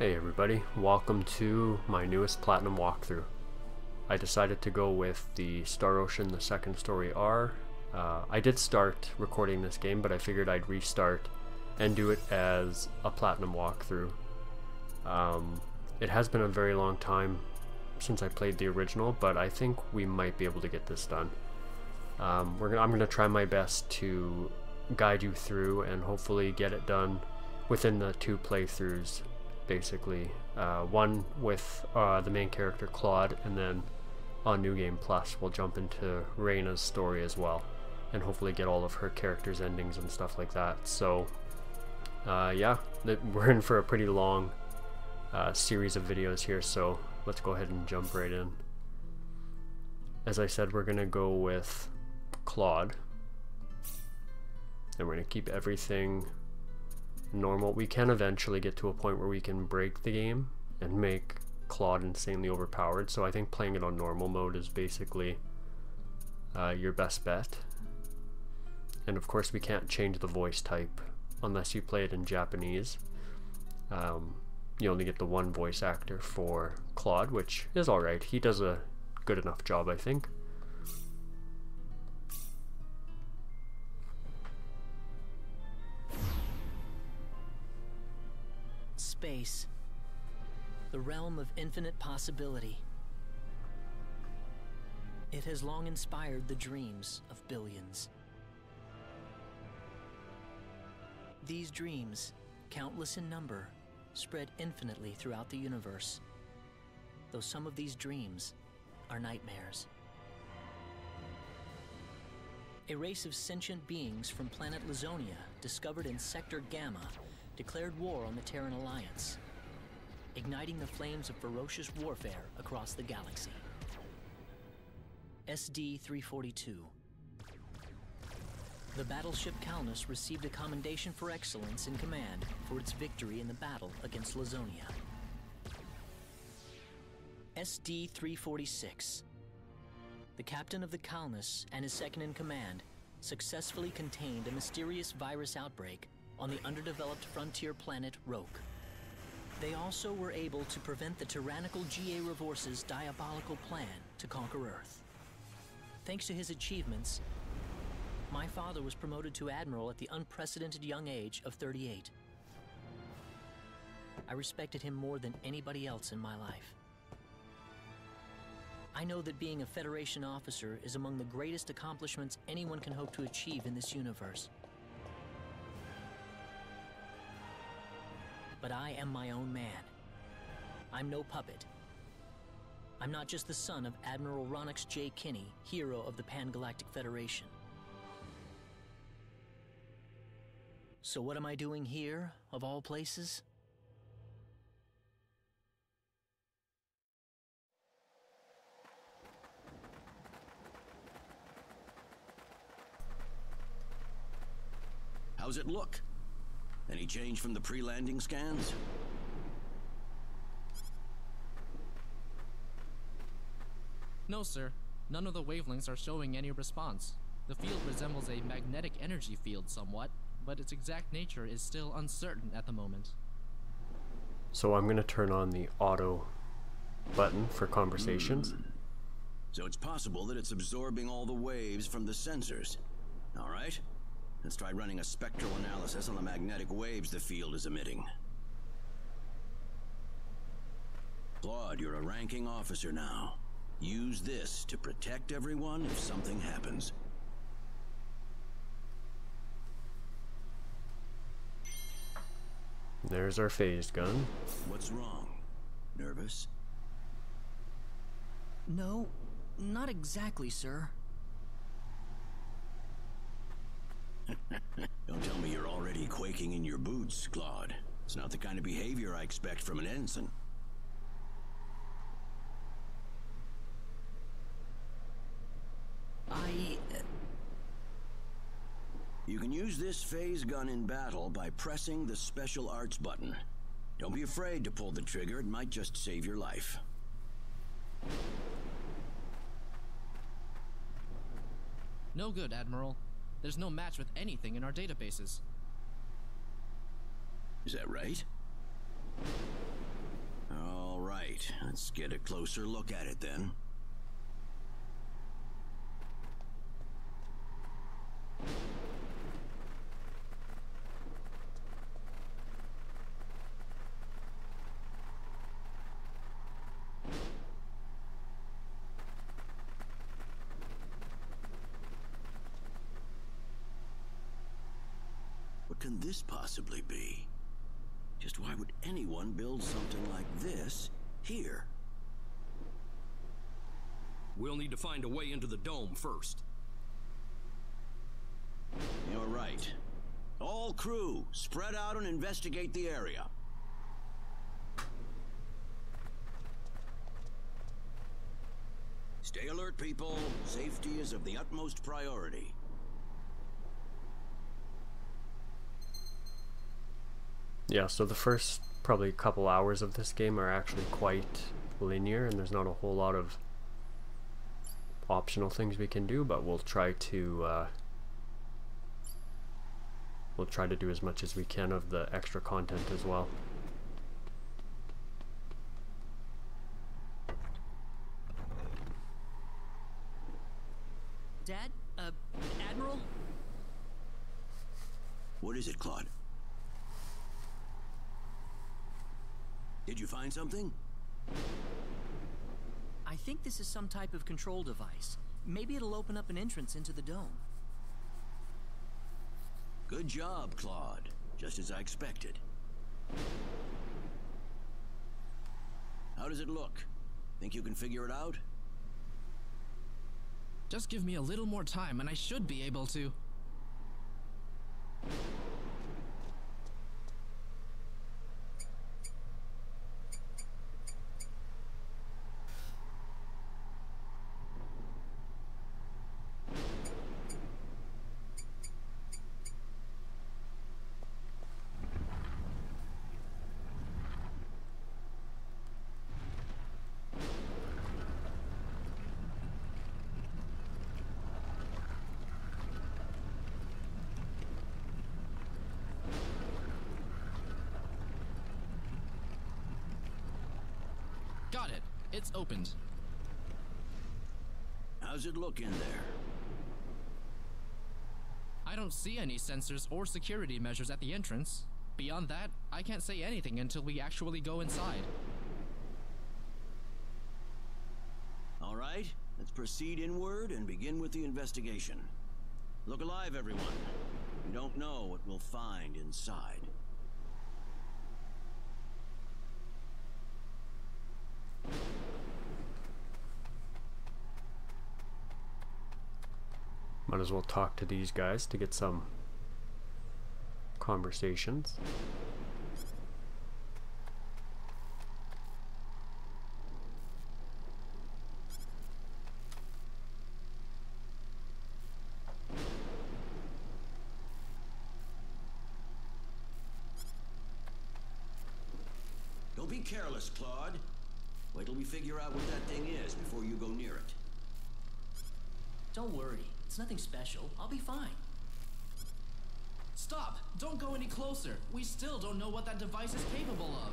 Hey everybody, welcome to my newest Platinum walkthrough. I decided to go with the Star Ocean the Second Story R. I did start recording this game, but I figured I'd restart and do it as a Platinum walkthrough. It has been a very long time since I played the original, but I think we might be able to get this done. I'm going to try my best to guide you through and hopefully get it done within the 2 playthroughs. Basically, one with the main character Claude, and then on New Game Plus we'll jump into Reina's story as well, and hopefully get all of her characters' endings and stuff like that. So yeah, we're in for a pretty long series of videos here, so let's go ahead and jump right in. As I said, we're gonna go with Claude, and we're gonna keep everything normal. We can eventually get to a point where we can break the game and make Claude insanely overpowered, so I think playing it on normal mode is basically your best bet. And of course we can't change the voice type unless you play it in Japanese. You only get the one voice actor for Claude, which is alright. He does a good enough job, I think. Space, the realm of infinite possibility. It has long inspired the dreams of billions. These dreams, countless in number, spread infinitely throughout the universe, though some of these dreams are nightmares. A race of sentient beings from planet Lazonia, discovered in Sector Gamma, declared war on the Terran Alliance, igniting the flames of ferocious warfare across the galaxy. SD-342. The battleship Calnus received a commendation for excellence in command for its victory in the battle against Lazonia. SD-346. The captain of the Calnus and his second-in-command successfully contained a mysterious virus outbreak on the underdeveloped frontier planet Roke. They also were able to prevent the tyrannical G.A. Revorce's diabolical plan to conquer Earth. Thanks to his achievements, my father was promoted to Admiral at the unprecedented young age of 38. I respected him more than anybody else in my life. I know that being a Federation officer is among the greatest accomplishments anyone can hope to achieve in this universe. But I am my own man. I'm no puppet. I'm not just the son of Admiral Ronix J. Kinney, hero of the Pan-Galactic Federation. So what am I doing here, of all places? How's it look? Any change from the pre-landing scans? No, sir. None of the wavelengths are showing any response. The field resembles a magnetic energy field somewhat, but its exact nature is still uncertain at the moment. So I'm going to turn on the auto button for conversations. So it's possible that it's absorbing all the waves from the sensors. All right. Let's try running a spectral analysis on the magnetic waves the field is emitting. Claude, you're a ranking officer now. Use this to protect everyone if something happens. There's our phased gun. What's wrong? Nervous? No, not exactly, sir. Don't tell me you're already quaking in your boots, Claude. It's not the kind of behavior I expect from an ensign. You can use this phase gun in battle by pressing the special arts button. Don't be afraid to pull the trigger, it might just save your life. No good, Admiral. There's no match with anything in our databases. Is that right? right, let's get a closer look at it then. What can this possibly be? Just why would anyone build something like this here? We'll need to find a way into the dome first. You're right. All crew, spread out and investigate the area. Stay alert, people. Safety is of the utmost priority. Yeah, so the first probably couple hours of this game are actually quite linear, and there's not a whole lot of optional things we can do, but we'll try to do as much as we can of the extra content as well. Dad? Admiral? What is it, Claude? Did you find something? I think this is some type of control device. Maybe it'll open up an entrance into the dome. Good job, Claude. Just as I expected. How does it look? Think you can figure it out? Just give me a little more time and I should be able to. Got it. It's opened. How's it look in there? I don't see any sensors or security measures at the entrance. Beyond that, I can't say anything until we actually go inside. All right, let's proceed inward and begin with the investigation. Look alive, everyone. We don't know what we'll find inside. Might as well talk to these guys to get some conversations. Don't be careless, Claude. Wait till we figure out what that thing is before you go near it. Don't worry. It's nothing special. I'll be fine. Stop! Don't go any closer! We still don't know what that device is capable of.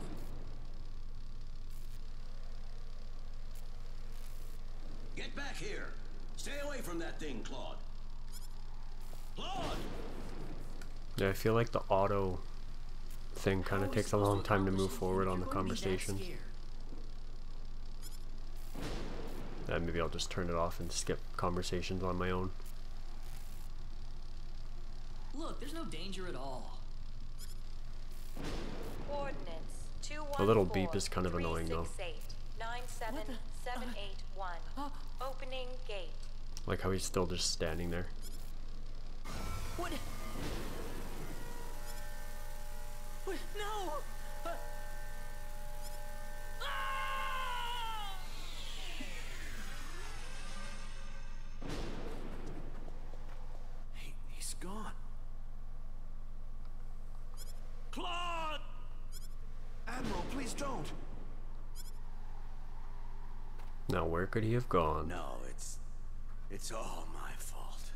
Get back here! Stay away from that thing, Claude! Claude! Yeah, I feel like the auto thing kind of takes a long time to move forward on the conversation. Maybe I'll just turn it off and skip conversations on my own. Look, there's no danger at all. Coordinates 214. A little beep is kind of annoying though. 97781. Opening gate. Like how he's still just standing there. What? What? No! He's gone. Claude! Admiral, please don't. Now where could he have gone? No, it's all my fault.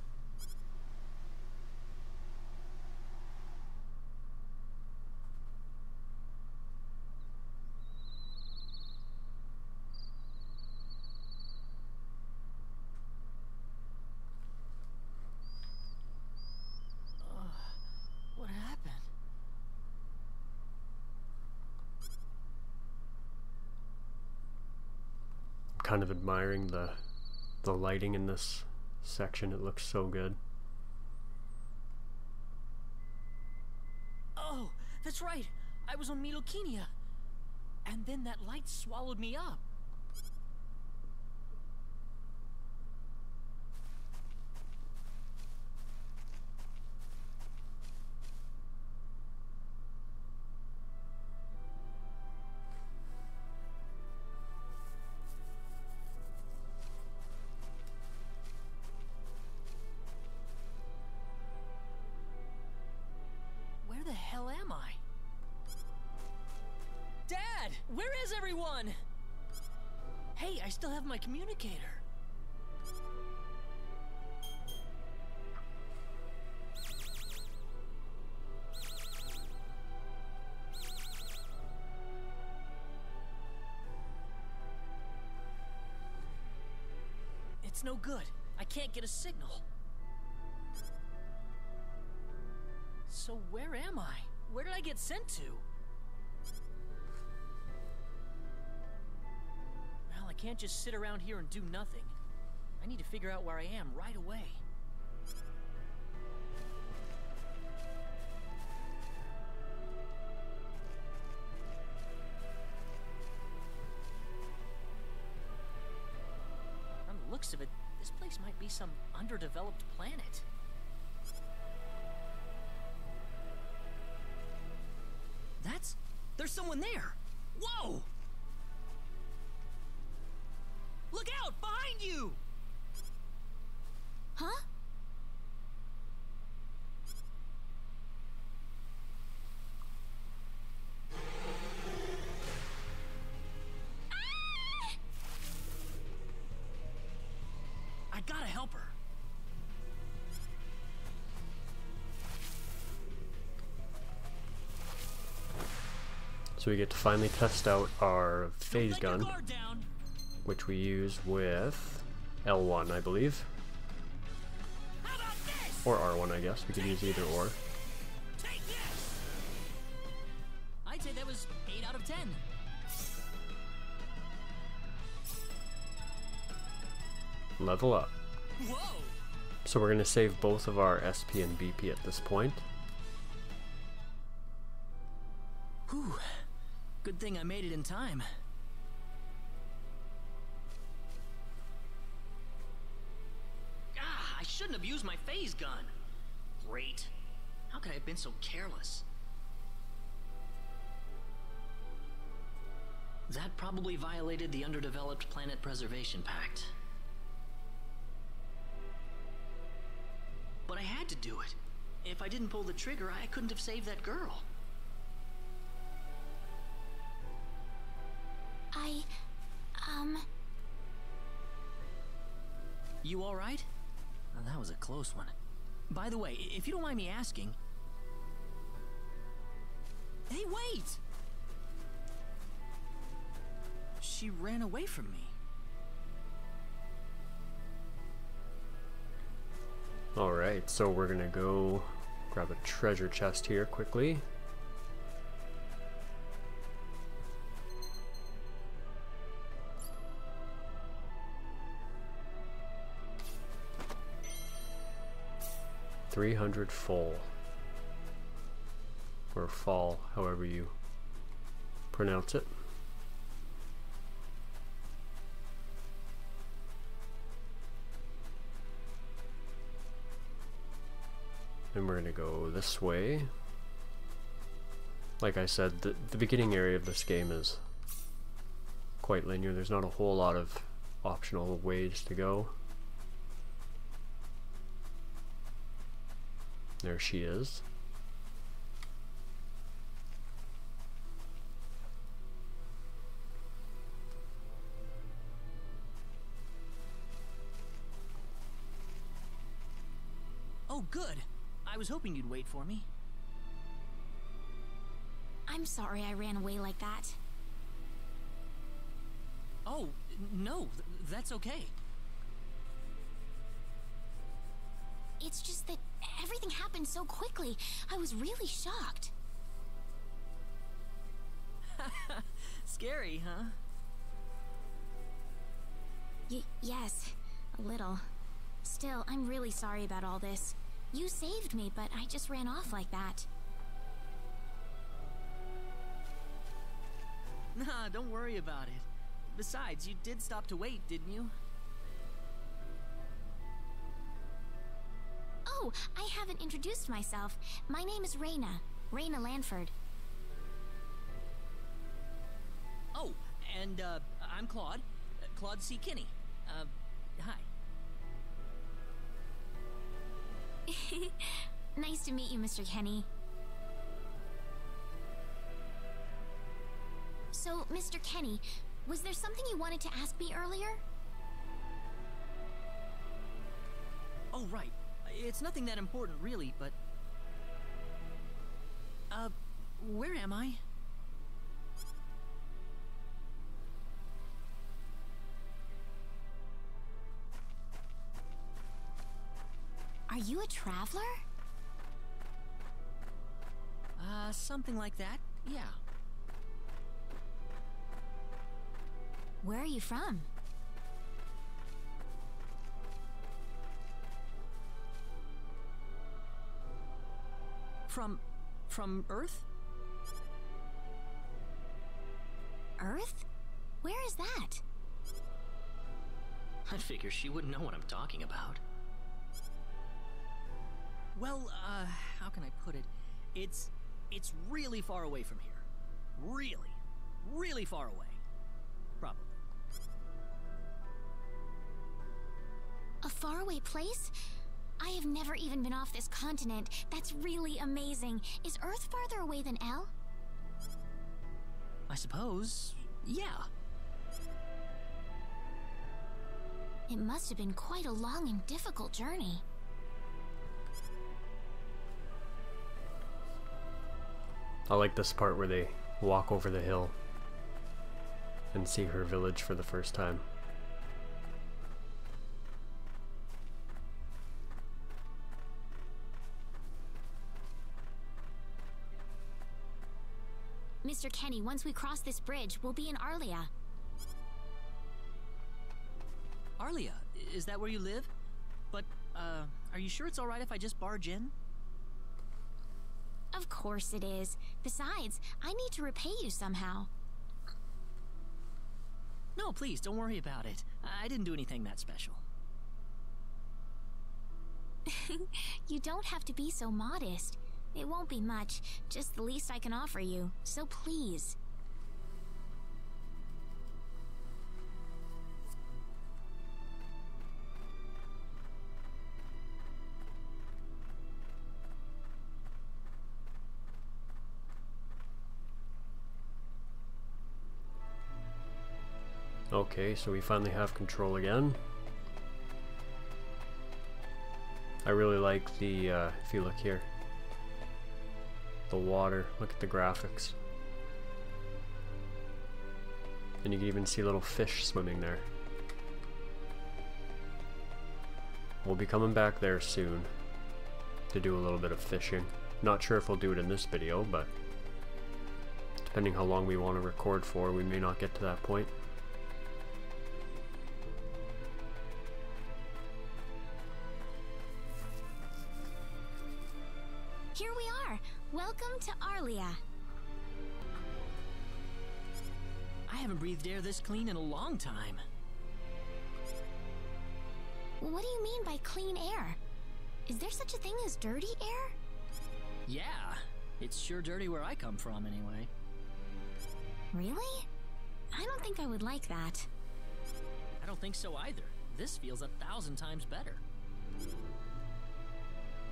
kind of admiring the lighting in this section. It looks so good. Oh, that's right. I was on Midokiniya. And then that light swallowed me up. Where the hell am I? Dad, where is everyone? Hey, I still have my communicator. It's no good. I can't get a signal. So where am I? Where did I get sent to? Well, I can't just sit around here and do nothing. I need to figure out where I am right away. From the looks of it, this place might be some underdeveloped planet. There's someone there! Whoa! Look out! Behind you! Huh? I gotta help her. So we get to finally test out our phase gun, which we use with L1, I believe. Or R1, I guess. We could use either or. I'd say that was 8 out of 10. Level up. Whoa. So we're going to save both of our SP and BP at this point. Whew. Good thing I made it in time. Ah, I shouldn't have used my phase gun. Great. How could I have been so careless? That probably violated the Underdeveloped Planet Preservation Pact. But I had to do it. If I didn't pull the trigger, I couldn't have saved that girl. You all right? Oh, that was a close one. By the way, if you don't mind me asking... Hey, wait! She ran away from me. Alright, so we're gonna go grab a treasure chest here quickly. $300 full, or fall, however you pronounce it. And we're gonna go this way. Like I said, the beginning area of this game is quite linear. There's not a whole lot of optional ways to go. There she is. Oh, good. I was hoping you'd wait for me. I'm sorry I ran away like that. Oh, no, that's okay. It's just that everything happened so quickly. I was really shocked. Scary, huh? Yes, a little. Still, I'm really sorry about all this. You saved me, but I just ran off like that. Nah, don't worry about it. Besides, you did stop to wait, didn't you? Oh, I haven't introduced myself. My name is Reyna. Reyna Lanford. Oh, and, I'm Claude. Claude C. Kinney. Hi. Nice to meet you, Mr. Kenny. So, Mr. Kenny, was there something you wanted to ask me earlier? Oh, right. It's nothing that important, really, but... where am I? Are you a traveler? Something like that, yeah. Where are you from? From Earth? Earth? Where is that? I'd figure she wouldn't know what I'm talking about. Well, how can I put it? It's really far away from here. Really, really far away. Probably. A faraway place? I have never even been off this continent. That's really amazing. Is Earth farther away than L? I suppose, yeah. It must have been quite a long and difficult journey. I like this part where they walk over the hill and see her village for the first time. Mr. Kenny, once we cross this bridge, we'll be in Arlia. Arlia, is that where you live? But, are you sure it's alright if I just barge in? Of course it is. Besides, I need to repay you somehow. No, please, don't worry about it. I didn't do anything that special. You don't have to be so modest. It won't be much, just the least I can offer you, so please. Okay, so we finally have control again. I really like the, if you look here, the water, look at the graphics. And you can even see little fish swimming there. We'll be coming back there soon to do a little bit of fishing. Not sure if we'll do it in this video, but depending how long we want to record for, we may not get to that point. Here we are. Welcome to Arlia. I haven't breathed air this clean in a long time. What do you mean by clean air? Is there such a thing as dirty air? Yeah, it's sure dirty where I come from anyway. Really? I don't think I would like that. I don't think so either. This feels 1,000 times better.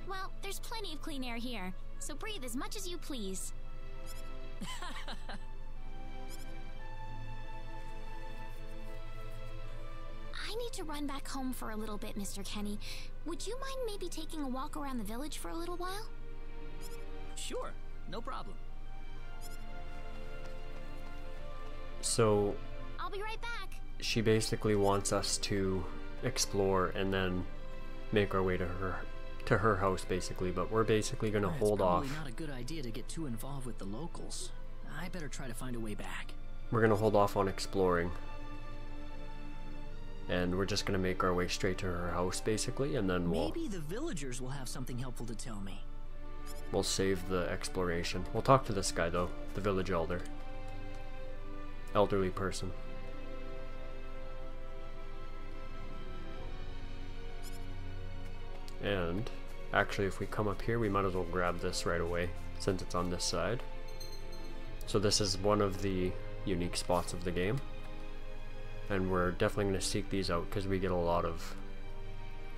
Well, there's plenty of clean air here, so breathe as much as you please. I need to run back home for a little bit, Mr. Kenny. Would you mind maybe taking a walk around the village for a little while? Sure, no problem. So I'll be right back. she basically wants us to explore and then make our way to her house, basically, but we're basically going to hold off. It's probably not a good idea to get too involved with the locals. I better try to find a way back. We're going to hold off on exploring And we're just gonna make our way straight to her house, basically, and then Maybe the villagers will have something helpful to tell me. we'll save the exploration. We'll talk to this guy, though, the village elder. Elderly person. And actually, if we come up here, we might as well grab this right away, since it's on this side. So this is one of the unique spots of the game. And we're definitely going to seek these out, because we get a lot of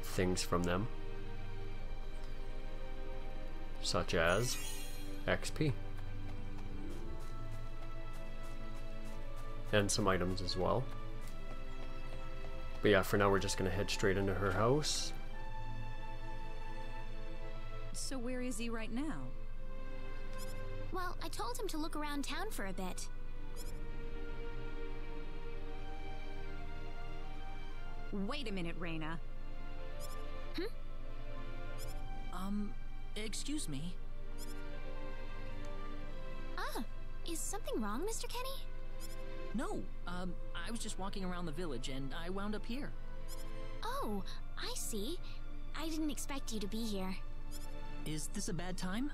things from them. Such as XP. And some items as well. But yeah, for now we're just going to head straight into her house. So where is he right now? Well, I told him to look around town for a bit. Wait a minute, Reina. Excuse me. Ah, is something wrong, Mr. Kenny? No, I was just walking around the village and I wound up here. Oh, I see. I didn't expect you to be here. Is this a bad time?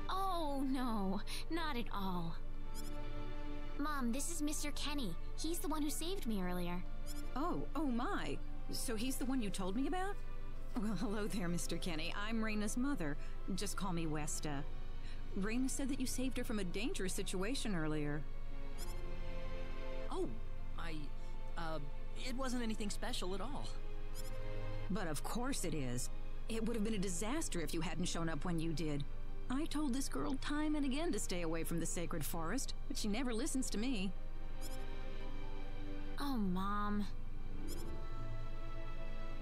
Oh, no, not at all. Mom, this is Mr. Kenny. He's the one who saved me earlier. Oh my. So he's the one you told me about? Well, hello there, Mr. Kenny. I'm Reina's mother. Just call me Westa. Reina said that you saved her from a dangerous situation earlier. Oh, it wasn't anything special at all. But of course it is. It would have been a disaster if you hadn't shown up when you did. I told this girl time and again to stay away from the sacred forest, but she never listens to me. Oh, Mom.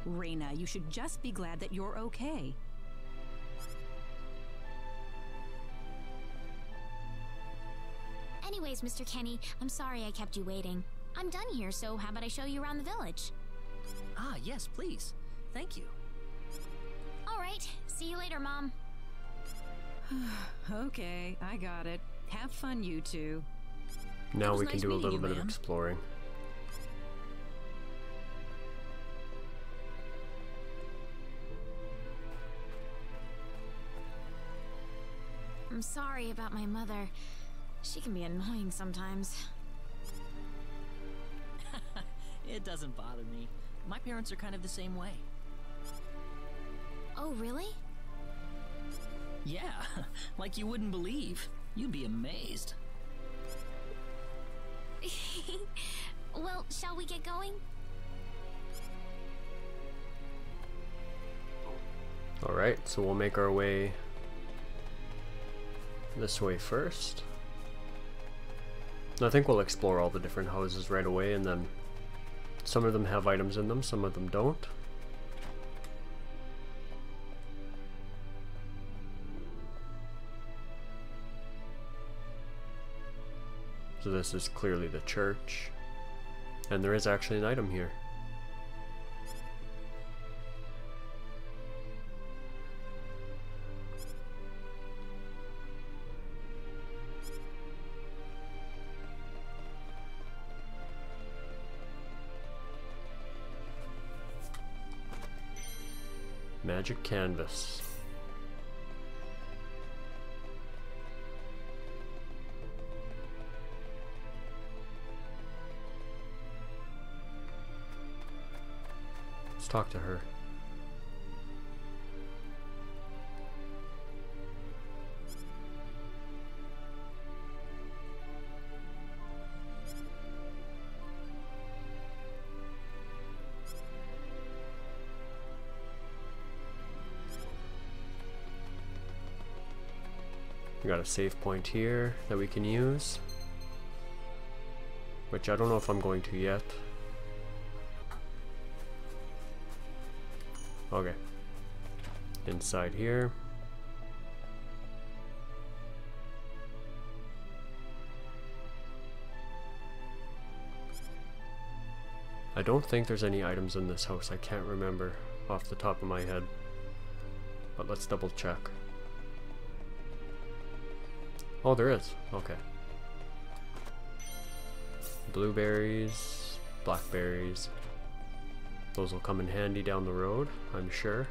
Reina, you should just be glad that you're okay. Anyways, Mr. Kenny, I'm sorry I kept you waiting. I'm done here, so how about I show you around the village? Ah, yes, please. Thank you. All right, see you later, Mom. Okay, I got it. Have fun, you two. Now was we can nice do a meeting little you, bit of ma'am. exploring. I'm sorry about my mother. She can be annoying sometimes. It doesn't bother me. My parents are kind of the same way. Oh, really? Yeah, like you wouldn't believe. You'd be amazed. Well, shall we get going? Alright, so we'll make our way this way first. And I think we'll explore all the different houses right away, and then some of them have items in them, some of them don't. So this is clearly the church, and there is actually an item here. Magic canvas. Let's talk to her. We got a save point here that we can use, which I don't know if I'm going to yet. Okay. Inside here. I don't think there's any items in this house. I can't remember off the top of my head. But let's double check. Oh, there is. Okay. Blueberries, blackberries. Those will come in handy down the road, I'm sure.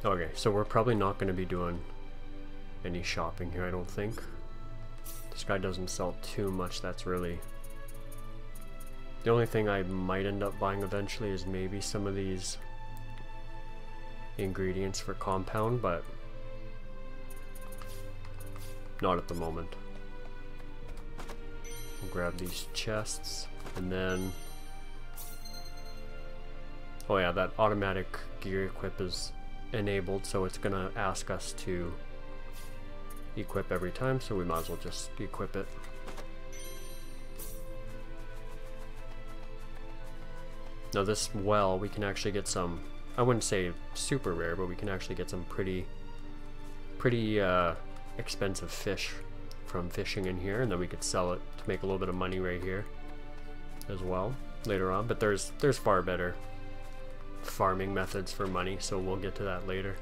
Okay, so we're probably not going to be doing any shopping here, I don't think. This guy doesn't sell too much, that's really... The only thing I might end up buying eventually is maybe some of these ingredients for compound, but not at the moment. We'll grab these chests, and then... Oh yeah, that automatic gear equip is enabled, so it's gonna ask us to equip every time, so we might as well just equip it. Now this well, we can actually get some, I wouldn't say super rare, but we can actually get some pretty expensive fish from fishing in here, and then we could sell it to make a little bit of money right here as well later on. But there's far better farming methods for money, so we'll get to that later.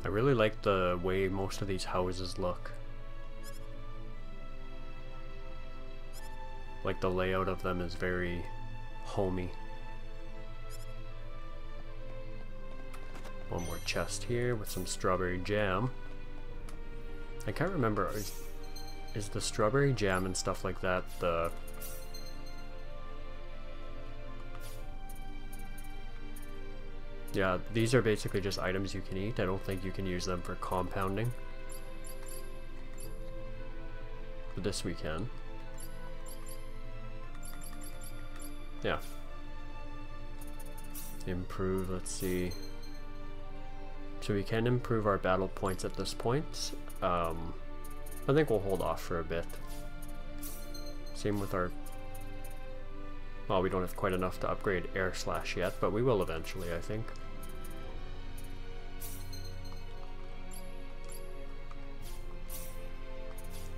I really like the way most of these houses look. Like the layout of them is very homey. One more chest here with some strawberry jam. I can't remember, is the strawberry jam and stuff like that the... Yeah, these are basically just items you can eat. I don't think you can use them for compounding. But this we can. Yeah. Improve, let's see. So we can improve our battle points at this point. I think we'll hold off for a bit. Same with our... Well, we don't have quite enough to upgrade Air Slash yet, but we will eventually, I think.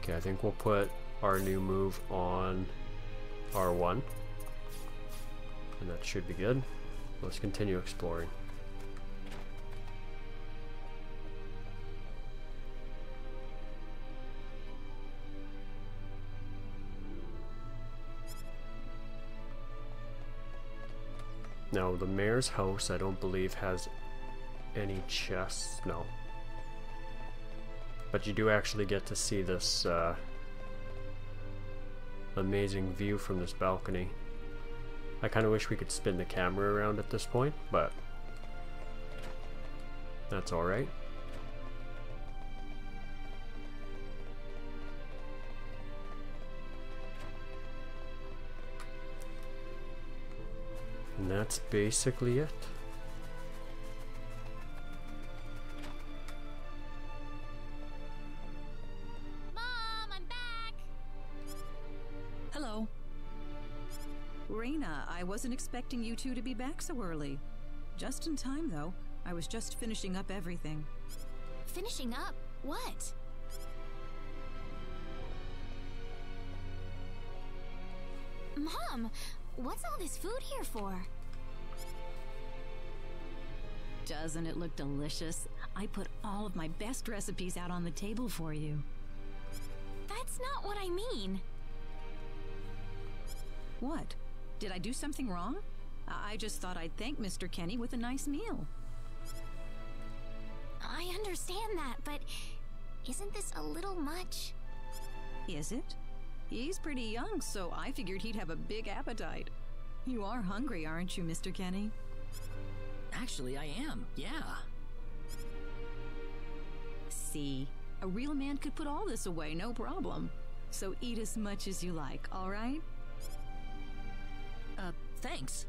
Okay, I think we'll put our new move on R1. And that should be good. Let's continue exploring. Now, the mayor's house, I don't believe, has any chests. No. But you do actually get to see this amazing view from this balcony. I kind of wish we could spin the camera around at this point, but that's alright. And that's basically it. Mom, I'm back! Hello. Raina, I wasn't expecting you two to be back so early. Just in time, though. I was just finishing up everything. Finishing up? What? Mom, what's all this food here for? Doesn't it look delicious? I put all of my best recipes out on the table for you. That's not what I mean. What? Did I do something wrong? I just thought I'd thank Mr. Kenny with a nice meal. I understand that, but isn't this a little much? Is it? He's pretty young, so I figured he'd have a big appetite. You are hungry, aren't you, Mr. Kenny? Actually, I am, yeah. See, a real man could put all this away, no problem. So eat as much as you like, all right? Thanks.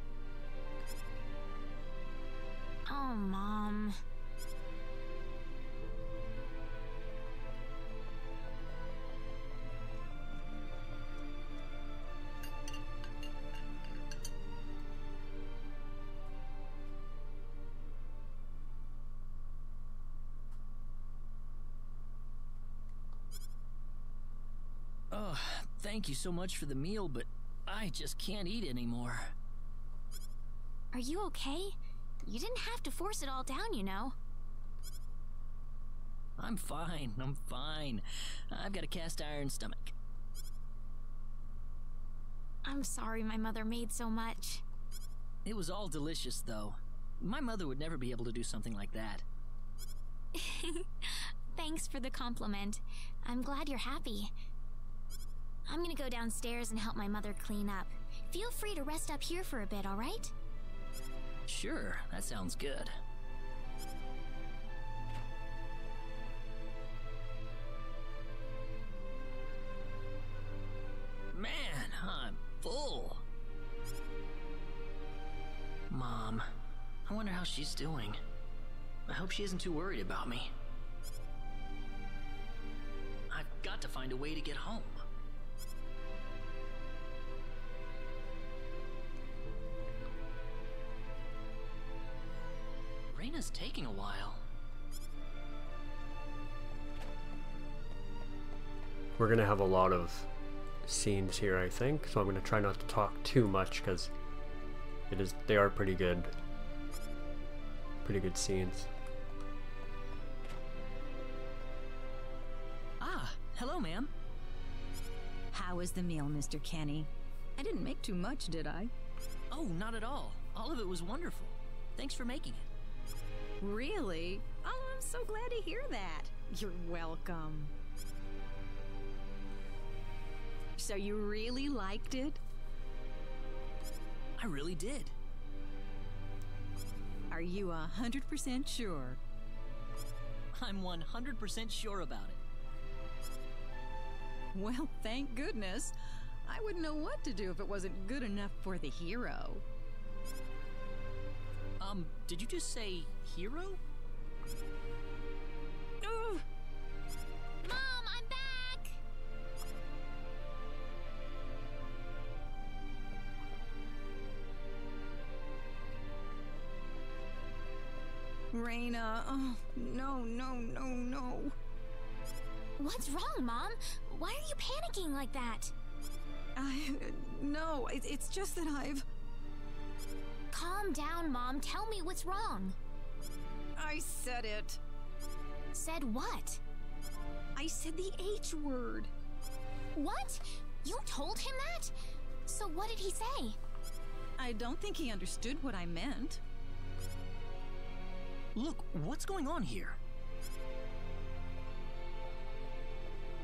Oh, Mom. Oh, thank you so much for the meal, but I just can't eat anymore. Are you okay? You didn't have to force it all down, you know. I'm fine. I've got a cast iron stomach. I'm sorry my mother made so much. It was all delicious, though. My mother would never be able to do something like that. Thanks for the compliment. I'm glad you're happy. I'm gonna go downstairs and help my mother clean up. Feel free to rest up here for a bit, all right? Sure, that sounds good. Man, I'm full. Mom, I wonder how she's doing. I hope she isn't too worried about me. I've got to find a way to get home. Reina's taking a while. We're gonna have a lot of scenes here, I think, so I'm gonna try not to talk too much because they are pretty good scenes. Ah, hello, ma'am. How was the meal, Mr. Kenny? I didn't make too much, did I? Oh, not at all. All of it was wonderful. Thanks for making it. Really? Oh, I'm so glad to hear that. You're welcome. So you really liked it? I really did. Are you 100% sure? I'm 100% sure about it. Well, thank goodness. I wouldn't know what to do if it wasn't good enough for the hero. Did you just say hero? Ugh. Mom, I'm back! Reina, oh, no. What's wrong, Mom? Why are you panicking like that? No, it's just that I've... Calm down, Mom. Tell me what's wrong. I said it. Said what? I said the H word. What? You told him that? So what did he say? I don't think he understood what I meant. Look, what's going on here?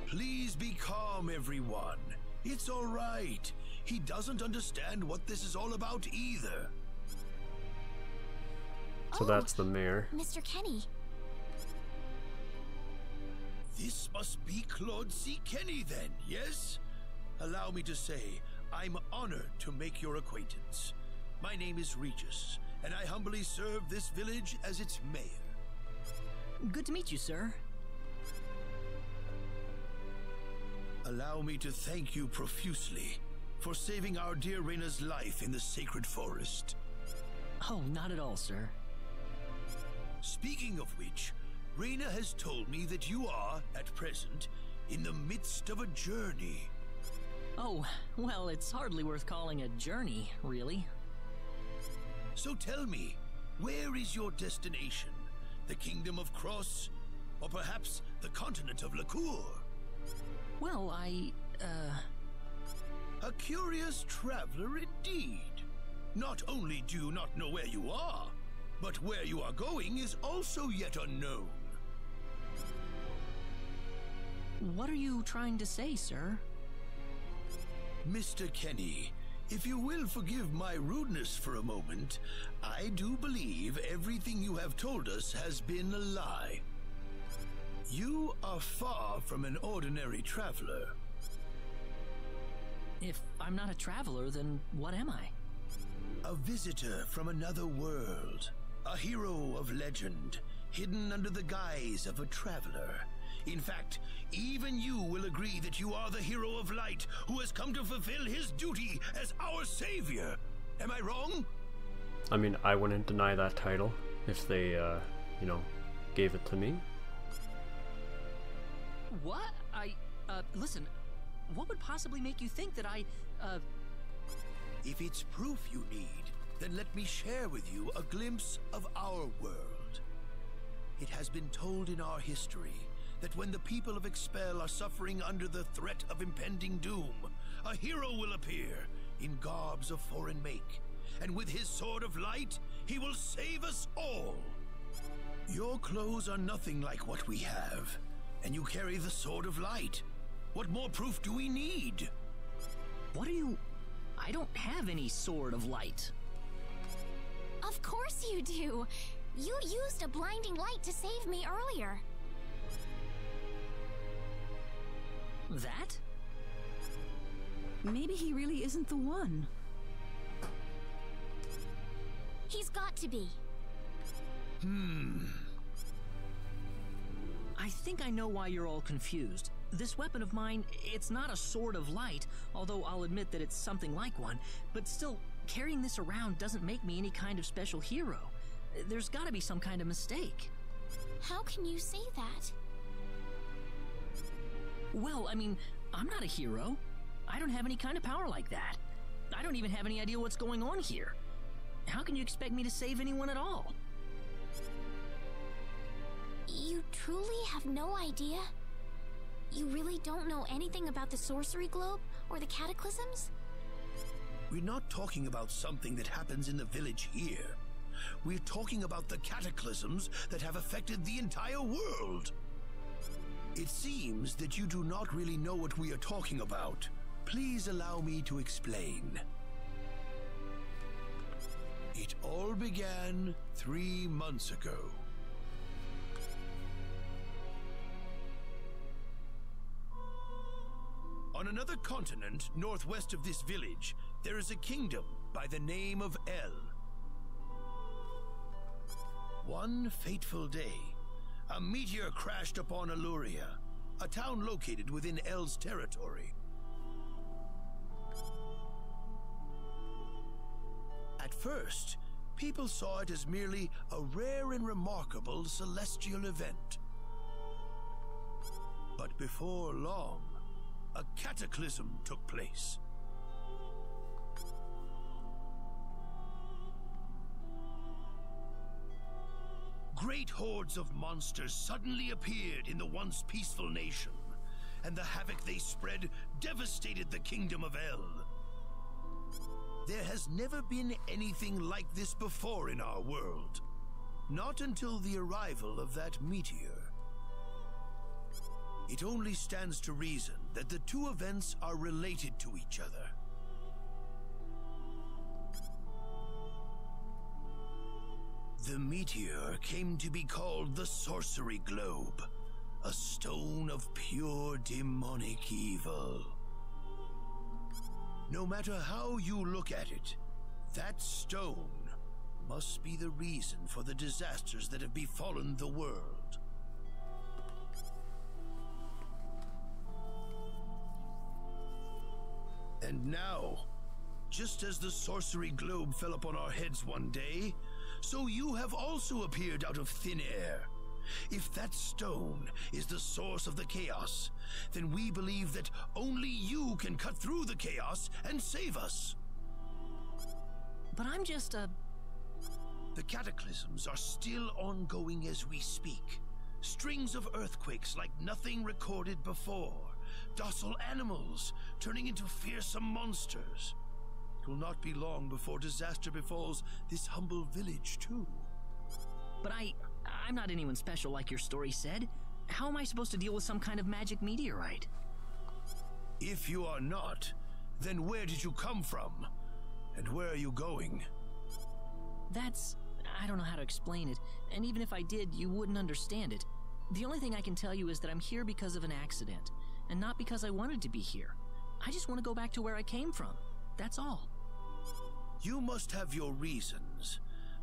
Please be calm, everyone. It's all right. He doesn't understand what this is all about either. So that's the mayor. Mr. Kenny. This must be Claude C. Kenny then, yes? Allow me to say, I'm honored to make your acquaintance. My name is Regis, and I humbly serve this village as its mayor. Good to meet you, sir. Allow me to thank you profusely for saving our dear Reina's life in the sacred forest. Oh, not at all, sir. Speaking of which, Reina has told me that you are, at present, in the midst of a journey. Oh, well, it's hardly worth calling a journey, really. So tell me, where is your destination? The Kingdom of Cross? Or perhaps the continent of Lacour? Well, A curious traveler indeed. Not only do you not know where you are, but where you are going is also yet unknown. What are you trying to say, sir? Mr. Kenny, if you will forgive my rudeness for a moment, I do believe everything you have told us has been a lie. You are far from an ordinary traveler. If I'm not a traveler, then what am I? A visitor from another world. A hero of legend, hidden under the guise of a traveler. In fact, even you will agree that you are the hero of light who has come to fulfill his duty as our savior. Am I wrong? I mean, I wouldn't deny that title if they, you know, gave it to me. What? Listen, what would possibly make you think that If it's proof you need, then let me share with you a glimpse of our world. It has been told in our history that when the people of Expel are suffering under the threat of impending doom, a hero will appear in garbs of foreign make, and with his sword of light, he will save us all. Your clothes are nothing like what we have, and you carry the sword of light. What more proof do we need? What are you... I don't have any sword of light. Of course you do! You used a blinding light to save me earlier. That? Maybe he really isn't the one. He's got to be. I think I know why you're all confused. This weapon of mine, it's not a sword of light, although I'll admit that it's something like one, but still, carrying this around doesn't make me any kind of special hero. There's gotta be some kind of mistake. How can you say that? Well, I mean, I'm not a hero. I don't have any kind of power like that. I don't even have any idea what's going on here. How can you expect me to save anyone at all? You truly have no idea? You really don't know anything about the sorcery globe or the cataclysms? We're not talking about something that happens in the village here. We're talking about the cataclysms that have affected the entire world. It seems that you do not really know what we are talking about. Please allow me to explain. It all began 3 months ago. On another continent, northwest of this village, there is a kingdom by the name of El. One fateful day, a meteor crashed upon Aluria, a town located within El's territory. At first, people saw it as merely a rare and remarkable celestial event. But before long, a cataclysm took place. Great hordes of monsters suddenly appeared in the once peaceful nation, and the havoc they spread devastated the kingdom of El. There has never been anything like this before in our world. Not until the arrival of that meteor. It only stands to reason that the two events are related to each other. The meteor came to be called the Sorcery Globe, a stone of pure demonic evil. No matter how you look at it, that stone must be the reason for the disasters that have befallen the world. And now, just as the sorcery globe fell upon our heads one day, so you have also appeared out of thin air. If that stone is the source of the chaos, then we believe that only you can cut through the chaos and save us. But I'm just a... The cataclysms are still ongoing as we speak. Strings of earthquakes like nothing recorded before. Docile animals turning into fearsome monsters. It will not be long before disaster befalls this humble village, too. But I'm not anyone special like your story said. how am I supposed to deal with some kind of magic meteorite? If you are not, then where did you come from? And where are you going? I don't know how to explain it, and even if I did, you wouldn't understand it. The only thing I can tell you is that I'm here because of an accident, and not because I wanted to be here. I just want to go back to where I came from. That's all. You must have your reasons,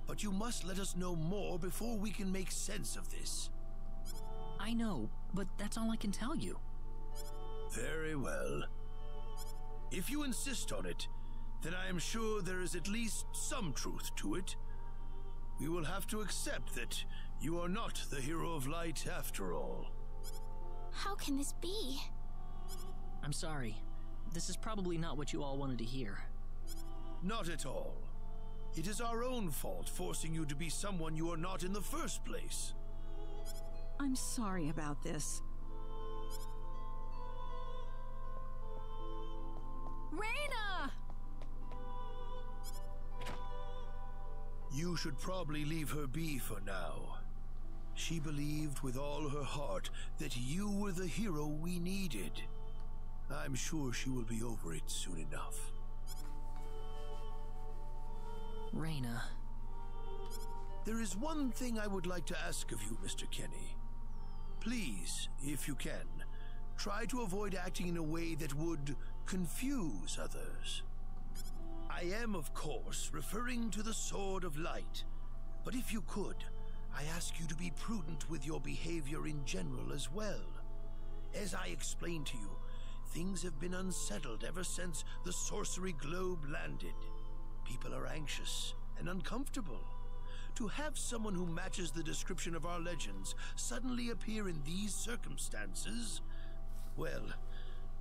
but you must let us know more before we can make sense of this. I know, but that's all I can tell you. Very well. If you insist on it, then I am sure there is at least some truth to it. We will have to accept that you are not the hero of light after all. How can this be? I'm sorry. This is probably not what you all wanted to hear. Not at all. It is our own fault forcing you to be someone you are not in the first place. I'm sorry about this. Reyna! You should probably leave her be for now. She believed with all her heart that you were the hero we needed. I'm sure she will be over it soon enough. Reyna. There is one thing I would like to ask of you, Mr. Kenny. Please, if you can, try to avoid acting in a way that would confuse others. I am, of course, referring to the Sword of Light, but if you could, I ask you to be prudent with your behavior in general as well. As I explained to you, things have been unsettled ever since the sorcery globe landed. People are anxious and uncomfortable. To have someone who matches the description of our legends suddenly appear in these circumstances, well,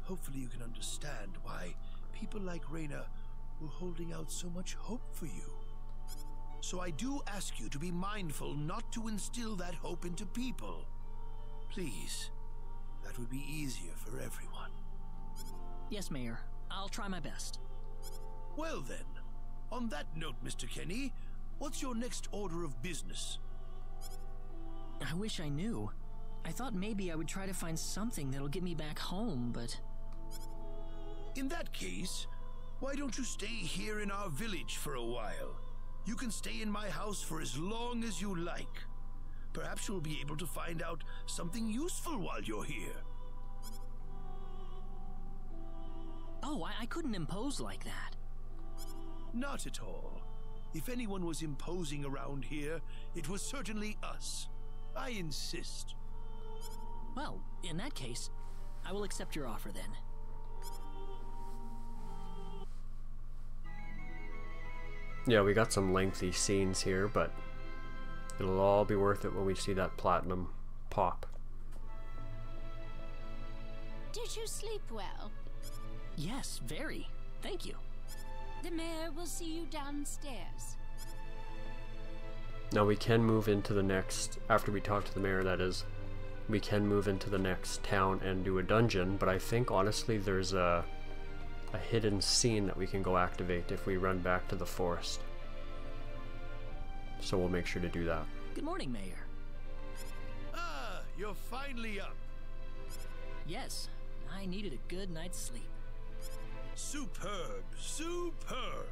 hopefully you can understand why people like Reyna were holding out so much hope for you. So I do ask you to be mindful not to instill that hope into people. Please, that would be easier for everyone. Yes, Mayor. I'll try my best. Well then, on that note, Mr. Kenny, what's your next order of business? I wish I knew. I thought maybe I would try to find something that'll get me back home, but... In that case, why don't you stay here in our village for a while? You can stay in my house for as long as you like. Perhaps you'll be able to find out something useful while you're here. Oh, I couldn't impose like that. Not at all. If anyone was imposing around here, it was certainly us. I insist. Well, in that case, I will accept your offer then. Yeah, we got some lengthy scenes here, but it'll all be worth it when we see that platinum pop. Did you sleep well? Yes, very. Thank you. The mayor will see you downstairs. Now we can move into the next, after we talk to the mayor that is, we can move into the next town and do a dungeon, but I think honestly there's a hidden scene that we can go activate if we run back to the forest. So we'll make sure to do that. Good morning, Mayor. Ah, you're finally up. Yes, I needed a good night's sleep. Superb, superb.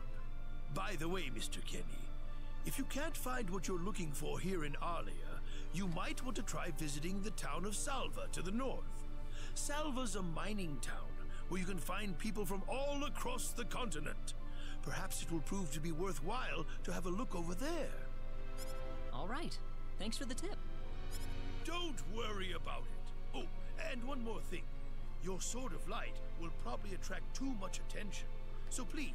By the way, Mr. Kenny, if you can't find what you're looking for here in Arlia, you might want to try visiting the town of Salva to the north. Salva's a mining town where you can find people from all across the continent. Perhaps it will prove to be worthwhile to have a look over there. All right. Thanks for the tip. Don't worry about it. Oh, and one more thing. Your Sword of Light will probably attract too much attention. So please,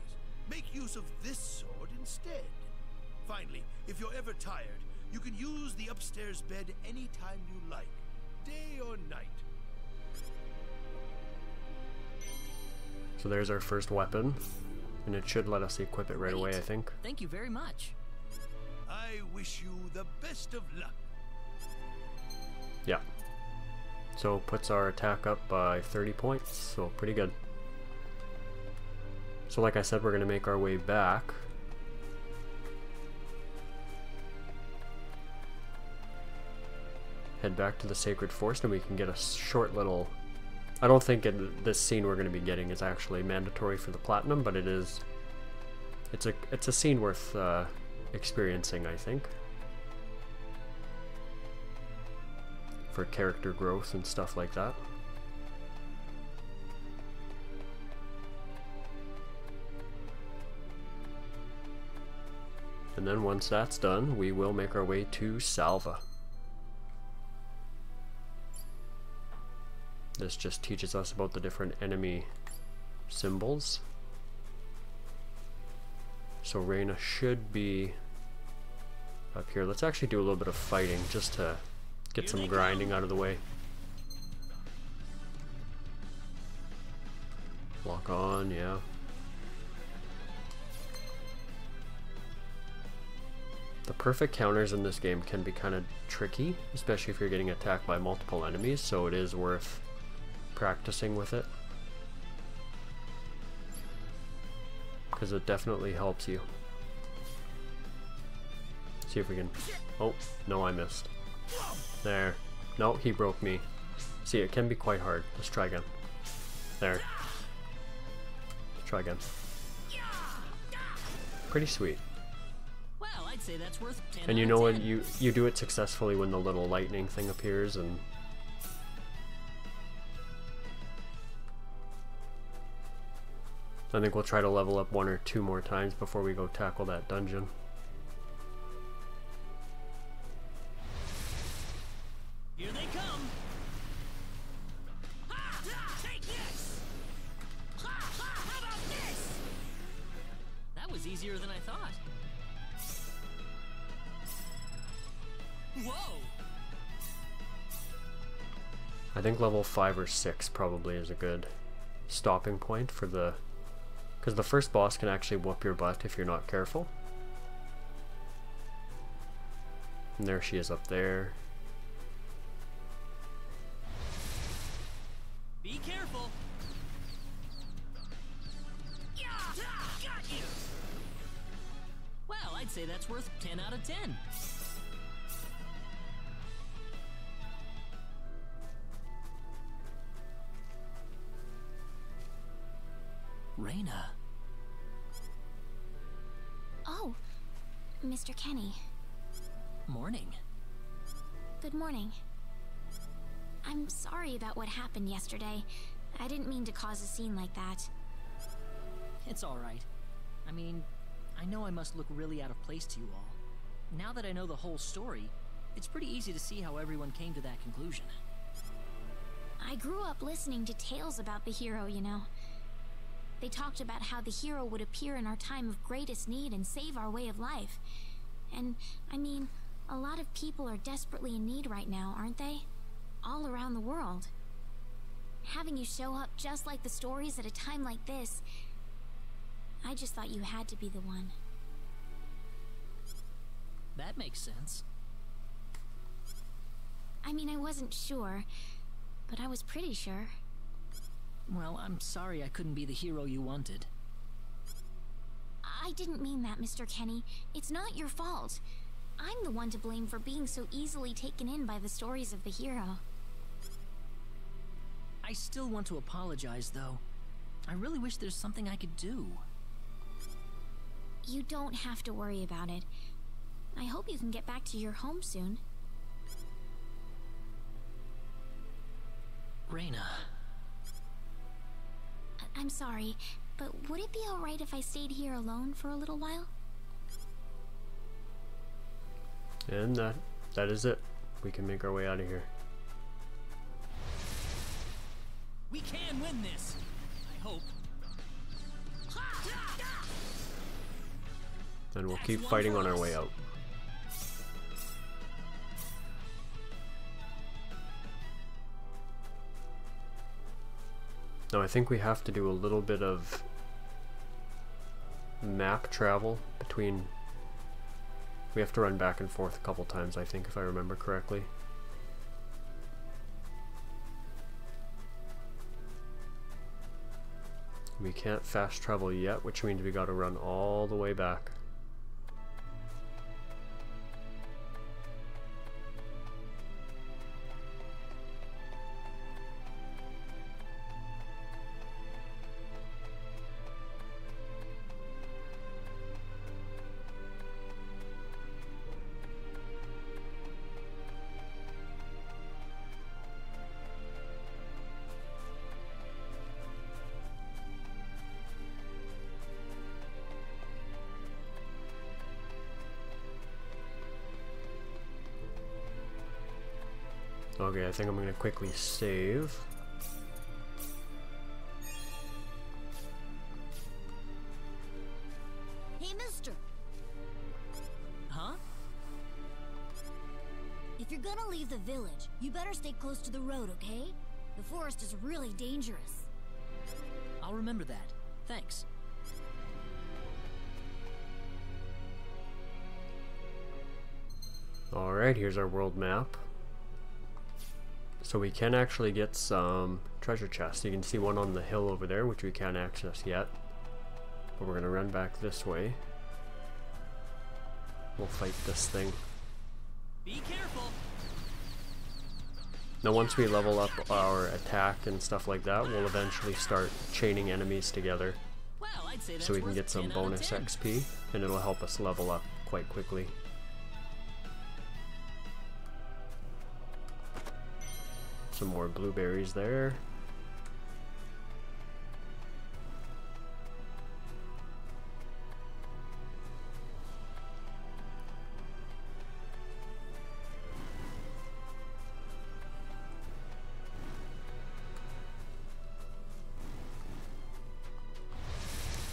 make use of this sword instead. Finally, if you're ever tired, you can use the upstairs bed anytime you like, day or night. So there's our first weapon, and it should let us equip it right away, I think. Thank you very much. I wish you the best of luck. Yeah. So puts our attack up by 30 points, so pretty good. So like I said, we're going to make our way back. head back to the Sacred Forest and we can get a short little... I don't think this scene we're going to be getting is actually mandatory for the Platinum, but it's a scene worth experiencing, I think. For character growth and stuff like that. And then once that's done, we will make our way to Salva. This just teaches us about the different enemy symbols. So Reyna should be up here. Let's actually do a little bit of fighting just to get some grinding out of the way. Lock on, yeah. The perfect counters in this game can be kind of tricky, especially if you're getting attacked by multiple enemies, so it is worth practicing with it. Because it definitely helps you. See if we can... Oh, no, I missed. There. No, he broke me. See, it can be quite hard. Let's try again. There. Let's try again. Pretty sweet. Well, I'd say that's worth 10 And you know when you do it successfully when the little lightning thing appears, and I think we'll try to level up 1 or 2 more times before we go tackle that dungeon. Here they come. Ha, ha, take this. Ha, ha, how about this? That was easier than I thought. Whoa. I think level 5 or 6 probably is a good stopping point for the... because the first boss can actually whoop your butt if you're not careful. And there she is up there. Be careful. Yeah, got you. Well, I'd say that's worth 10 out of 10. Reyna. Oh, Mr. Kenny. Morning. Good morning. I'm sorry about what happened yesterday. I didn't mean to cause a scene like that. It's alright. I mean, I know I must look really out of place to you all. Now that I know the whole story, it's pretty easy to see how everyone came to that conclusion. I grew up listening to tales about the hero, you know. They talked about how the hero would appear in our time of greatest need and save our way of life. And, I mean, a lot of people are desperately in need right now, aren't they? All around the world. Having you show up just like the stories at a time like this, I just thought you had to be the one. That makes sense. I mean, I wasn't sure, but I was pretty sure. Well, I'm sorry I couldn't be the hero you wanted. I didn't mean that, Mr. Kenny. It's not your fault. I'm the one to blame for being so easily taken in by the stories of the hero. I still want to apologize, though. I really wish there's something I could do. You don't have to worry about it. I hope you can get back to your home soon. Reyna. I'm sorry, but would it be alright if I stayed here alone for a little while? And that is it. We can make our way out of here. We can win this, I hope. And we'll keep fighting on our way out. Now I think we have to do a little bit of map travel between... We have to run back and forth a couple times, I think, if I remember correctly. We can't fast travel yet, which means we gotta run all the way back. Okay, I think I'm gonna quickly save. Hey, mister. Huh? If you're gonna leave the village, you better stay close to the road, okay? The forest is really dangerous. I'll remember that. Thanks. Alright, here's our world map. So we can actually get some treasure chests. You can see one on the hill over there, which we can't access yet. But we're gonna run back this way. We'll fight this thing. Be careful. Now once we level up our attack and stuff like that, we'll eventually start chaining enemies together. Well, I'd say that's So we can worth get some 10 out of bonus 10. XP, and it'll help us level up quite quickly. Some more blueberries there.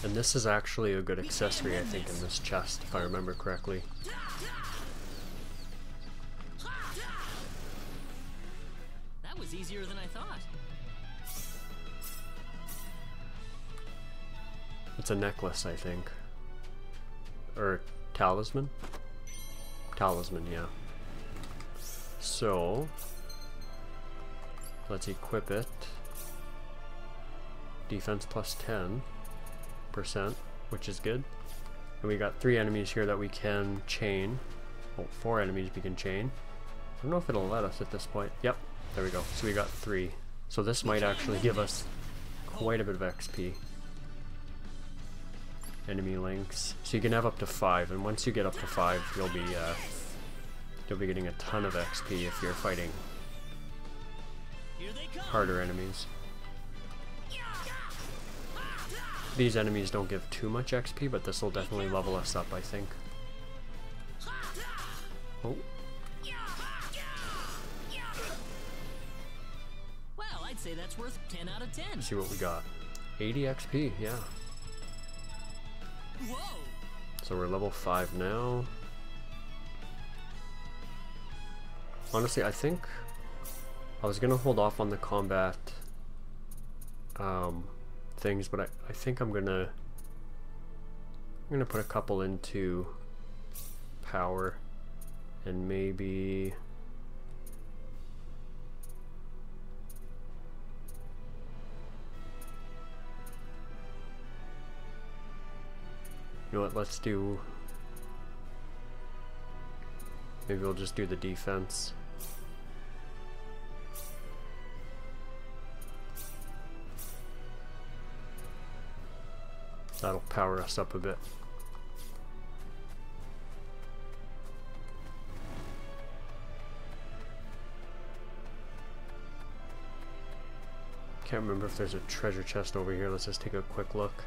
And this is actually a good accessory, I think, in this chest, if I remember correctly. That was easier than I thought. It's a necklace, I think. Or talisman? Talisman, yeah. So, let's equip it. Defense plus 10%, which is good. And we got 3 enemies here that we can chain. Oh, 4 enemies we can chain. I don't know if it'll let us at this point. Yep, there we go. So we got 3. So this might actually give us quite a bit of XP. Enemy links. So you can have up to 5, and once you get up to 5, you'll be getting a ton of XP if you're fighting harder enemies. These enemies don't give too much XP, but this will definitely level us up, I think. Oh. Well, I'd say that's worth 10 out of 10. Let's see what we got. 80 XP, yeah. Whoa. So we're level 5 now. Honestly, I think I was gonna hold off on the combat things, but I think I'm gonna put a couple into power, and maybe you know what, let's do, maybe we'll just do the defense. That'll power us up a bit. Can't remember if there's a treasure chest over here. Let's just take a quick look.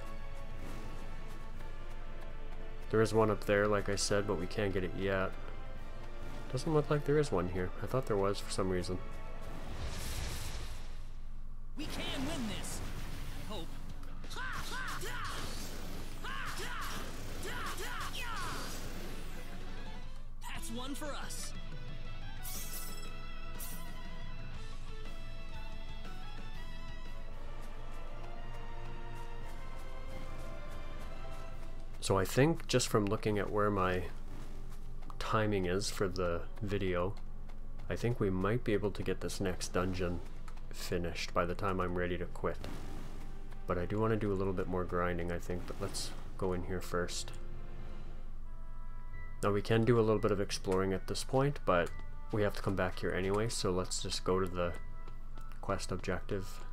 There is one up there, like I said, but we can't get it yet. Doesn't look like there is one here. I thought there was for some reason. We can win this. I hope. That's one for us. So I think just from looking at where my timing is for the video, I think we might be able to get this next dungeon finished by the time I'm ready to quit. But I do want to do a little bit more grinding, I think, but let's go in here first. Now we can do a little bit of exploring at this point, but we have to come back here anyway, so let's just go to the quest objective.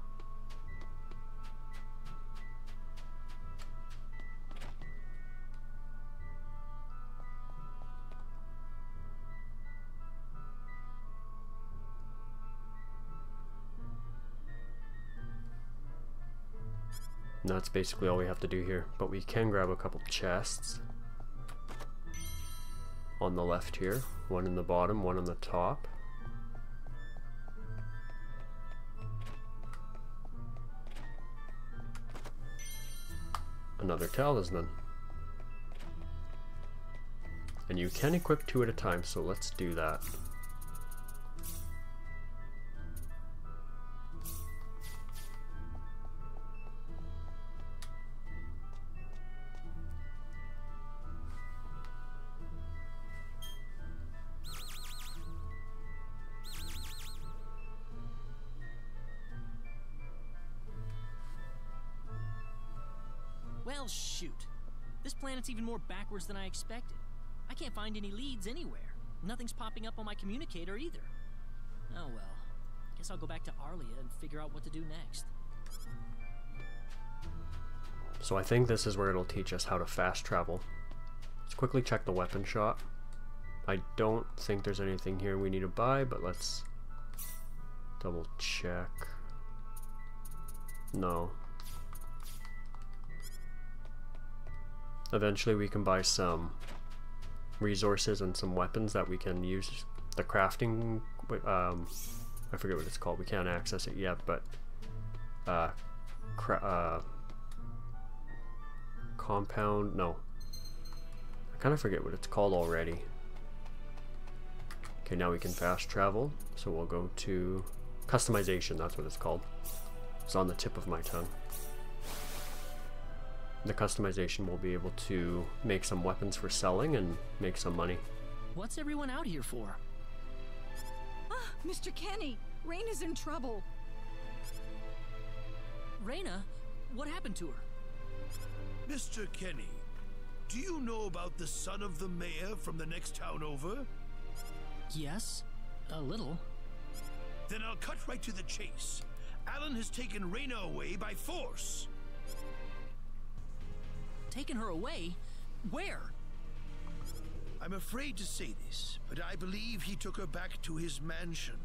And that's basically all we have to do here, but we can grab a couple chests on the left here, one in the bottom, one on the top. another talisman. And you can equip 2 at a time, so let's do that. Well, shoot. This planet's even more backwards than I expected. I can't find any leads anywhere. Nothing's popping up on my communicator either. Oh well. Guess I'll go back to Arlia and figure out what to do next. So I think this is where it'll teach us how to fast travel. Let's quickly check the weapon shop. I don't think there's anything here we need to buy, but let's double check. No. Eventually we can buy some resources and some weapons that we can use the crafting, I forget what it's called, we can't access it yet, but compound, no, I kind of forget what it's called already. Okay, now we can fast travel, so we'll go to customization, that's what it's called. It's on the tip of my tongue. The customization will be able to make some weapons for selling and make some money. What's everyone out here for? Ah, Mr. Kenny, Raina's in trouble. Raina? What happened to her? Mr. Kenny, do you know about the son of the mayor from the next town over? Yes, a little. Then I'll cut right to the chase. Alan has taken Raina away by force. Taken her away? Where? I'm afraid to say this, but I believe he took her back to his mansion.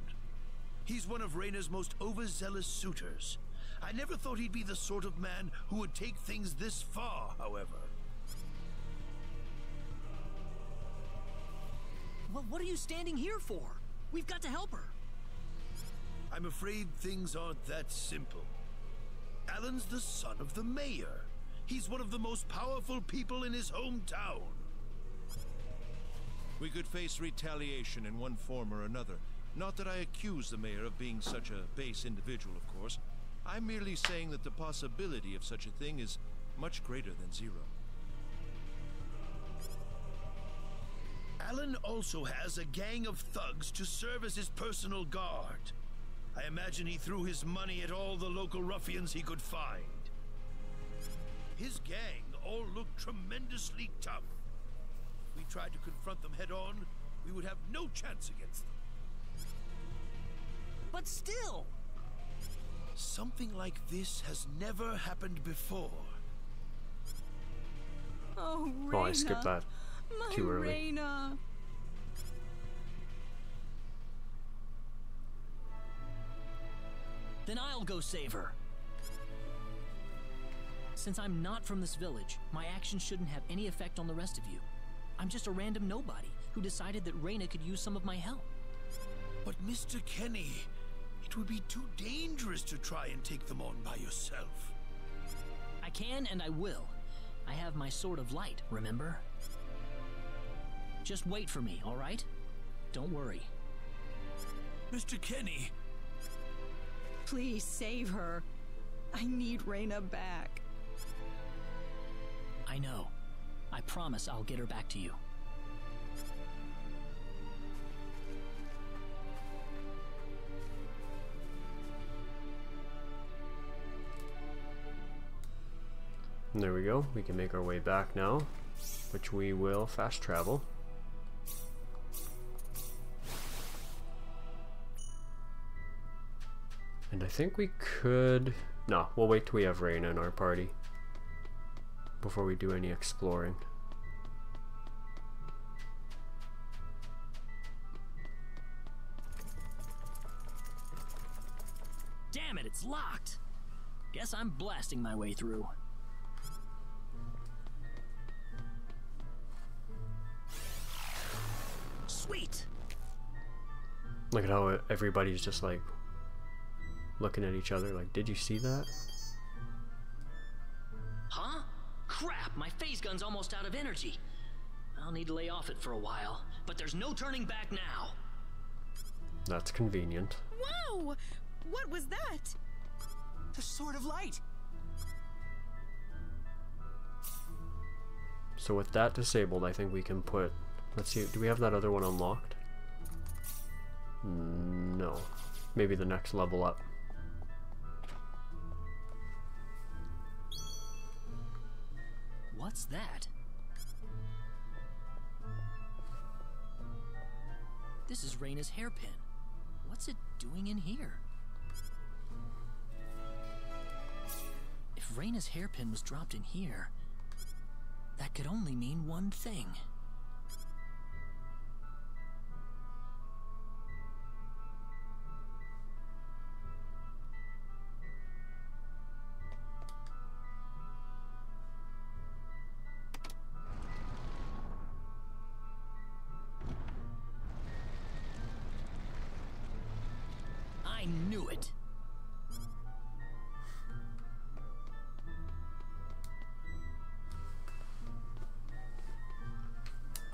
He's one of Raina's most overzealous suitors. I never thought he'd be the sort of man who would take things this far, however. Well, what are you standing here for? We've got to help her. I'm afraid things aren't that simple. Alan's the son of the mayor. He's one of the most powerful people in his hometown. We could face retaliation in one form or another. Not that I accuse the mayor of being such a base individual, of course. I'm merely saying that the possibility of such a thing is much greater than zero. Alan also has a gang of thugs to serve as his personal guard. I imagine he threw his money at all the local ruffians he could find. His gang all look tremendously tough. If we tried to confront them head-on, we would have no chance against them. But still! Something like this has never happened before. Oh, Raina. Oh, I skipped that too early. Raina. Then I'll go save her. Since I'm not from this village, my actions shouldn't have any effect on the rest of you. I'm just a random nobody who decided that Raina could use some of my help. But Mr. Kenny, it would be too dangerous to try and take them on by yourself. I can and I will. I have my sword of light, remember? Just wait for me, all right? Don't worry. Mr. Kenny! Please save her. I need Raina back. I know. I promise I'll get her back to you. And there we go. We can make our way back now, which we will fast travel. And I think we could... No, we'll wait till we have Raina in our party before we do any exploring. Damn it, it's locked! Guess I'm blasting my way through. Sweet! Look at how everybody's just like looking at each other like, did you see that? Huh? gun's almost out of energy. I'll need to lay off it for a while, but there's no turning back now. That's convenient. Whoa! What was that? The Sword of Light. So with that disabled, I think we can put... Let's see, do we have that other one unlocked? No. Maybe the next level up. What's that? This is Reyna's hairpin. What's it doing in here? If Reyna's hairpin was dropped in here, that could only mean one thing. I knew it.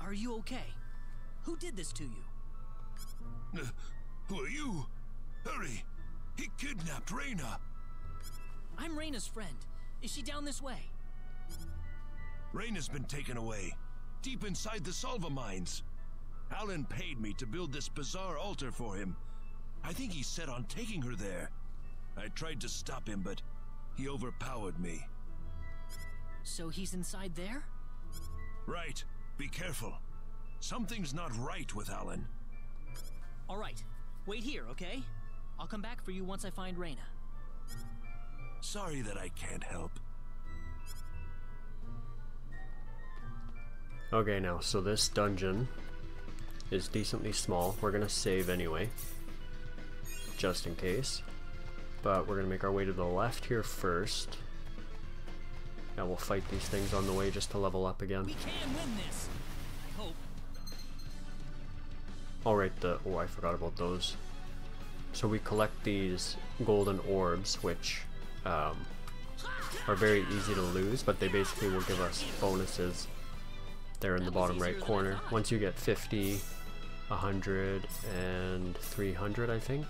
Are you okay? Who did this to you? Who are you? Hurry! He kidnapped Reyna! I'm Reyna's friend. Is she down this way? Reyna's been taken away, deep inside the Salva mines. Alan paid me to build this bizarre altar for him. I think he's set on taking her there. I tried to stop him, but he overpowered me. So he's inside there? Right. Be careful. Something's not right with Alan. All right. Wait here, okay? I'll come back for you once I find Reyna. Sorry that I can't help. Okay, now, so this dungeon is decently small. We're gonna save anyway, just in case. But we're gonna make our way to the left here first. And we'll fight these things on the way just to level up again. We can win this. I hope. Alright, oh, I forgot about those. So we collect these golden orbs, which are very easy to lose, but they basically will give us bonuses. They're in the bottom right corner. Once you get 50, 100, and 300, I think,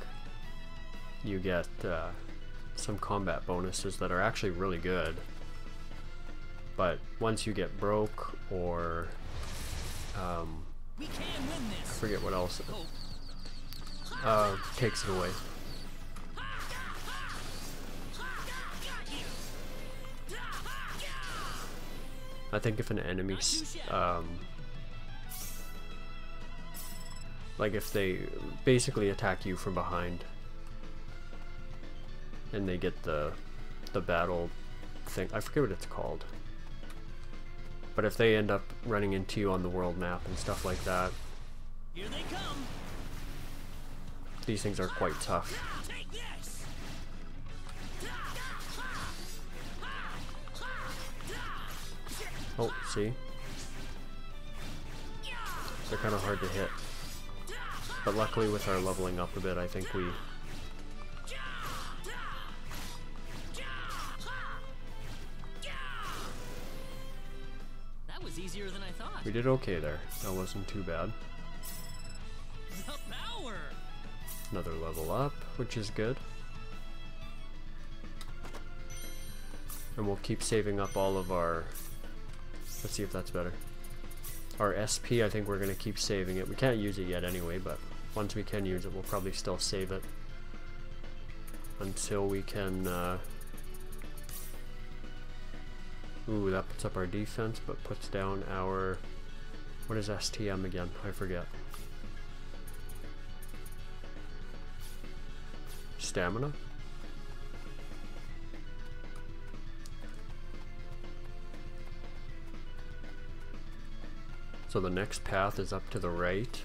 you get some combat bonuses that are actually really good. But once you get broke, or we can win this. I forget what else takes it away. I think if an enemy, like if they basically attack you from behind, and they get the battle thing, I forget what it's called. But if they end up running into you on the world map and stuff like that, here they come. These things are quite tough. Take this. Oh, see? They're kind of hard to hit. But luckily with our leveling up a bit, I think we... That was easier than I thought. We did okay there. That wasn't too bad. The power. Another level up, which is good. And we'll keep saving up all of our... Let's see if that's better. Our SP, I think we're going to keep saving it. We can't use it yet anyway, but once we can use it, we'll probably still save it until we can... Ooh, that puts up our defense, but puts down our... What is STM again? I forget. Stamina? So the next path is up to the right.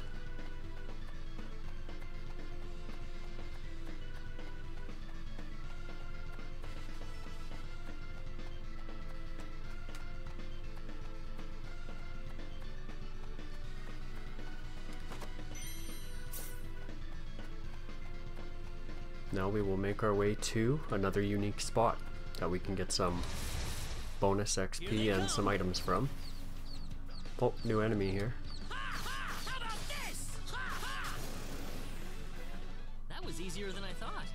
Now we will make our way to another unique spot that we can get some bonus XP and some items from. Oh, new enemy here. That was easier than I thought.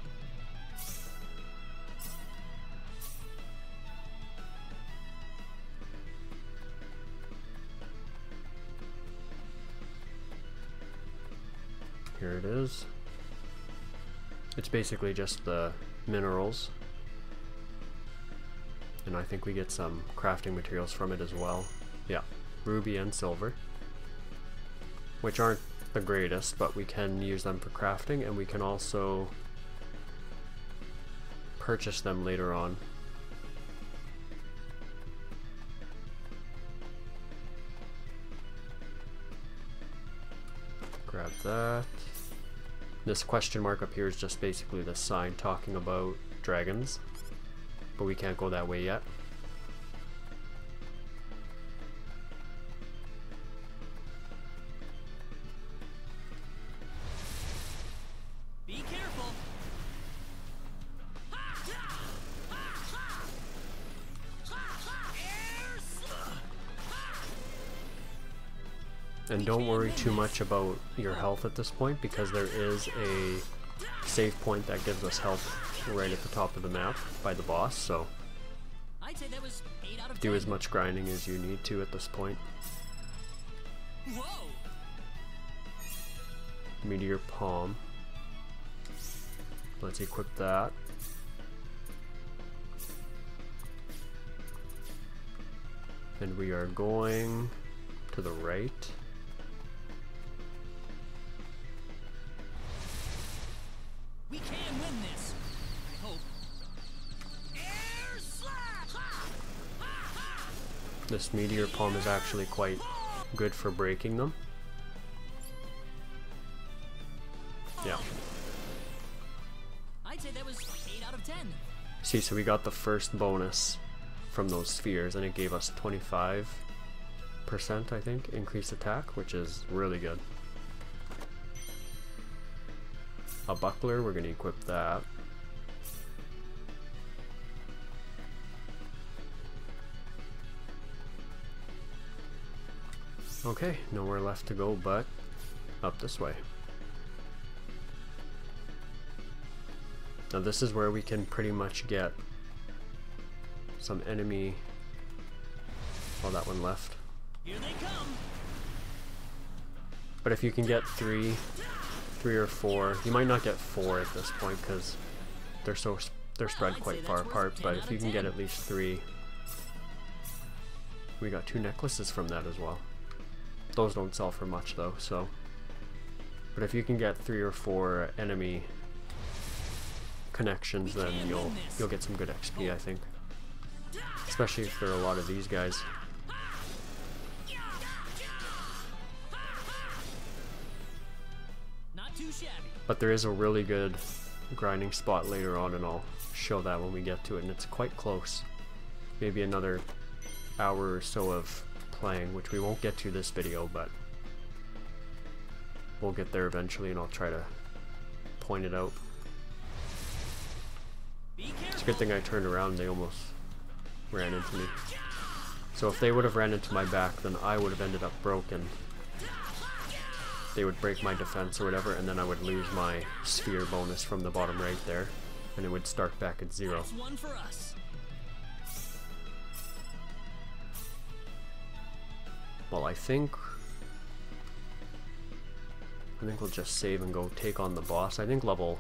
Here it is. It's basically just the minerals. And I think we get some crafting materials from it as well. Yeah, ruby and silver. Which aren't the greatest, but we can use them for crafting, and we can also purchase them later on. Grab that. This question mark up here is just basically the sign talking about dragons, but we can't go that way yet. Be careful. And don't worry too much about your health at this point, because there is a save point that gives us health right at the top of the map by the boss, so I'd say that was 8 out of 10. do as much grinding as you need to at this point. Whoa. Meteor Palm. Let's equip that. And we are going to the right. We can win this. I hope. Air slap! This Meteor Palm is actually quite good for breaking them. Yeah. I'd say that was 8 out of 10. See, so we got the first bonus from those spheres, and it gave us 25%, I think, increased attack, which is really good. A buckler, we're going to equip that. Okay, nowhere left to go but up this way. Now this is where we can pretty much get some enemy. Oh, that one left. Here they come. But if you can get three or four, you might not get 4 at this point because they're spread quite far apart. But if you can get at least 3, we got 2 necklaces from that as well. Those don't sell for much though, so. But if you can get 3 or 4 enemy connections, then you'll get some good XP, I think. Especially if there are a lot of these guys. Not too shabby. But there is a really good grinding spot later on, and I'll show that when we get to it, and it's quite close. Maybe another hour or so of playing, which we won't get to this video, but we'll get there eventually, and I'll try to point it out. It's a good thing I turned around, they almost ran into me. So if they would have ran into my back, then I would have ended up broken. They would break my defense or whatever, and then I would lose my sphere bonus from the bottom right there, and it would start back at 0. That's one for us. Well, I think we'll just save and go take on the boss. I think level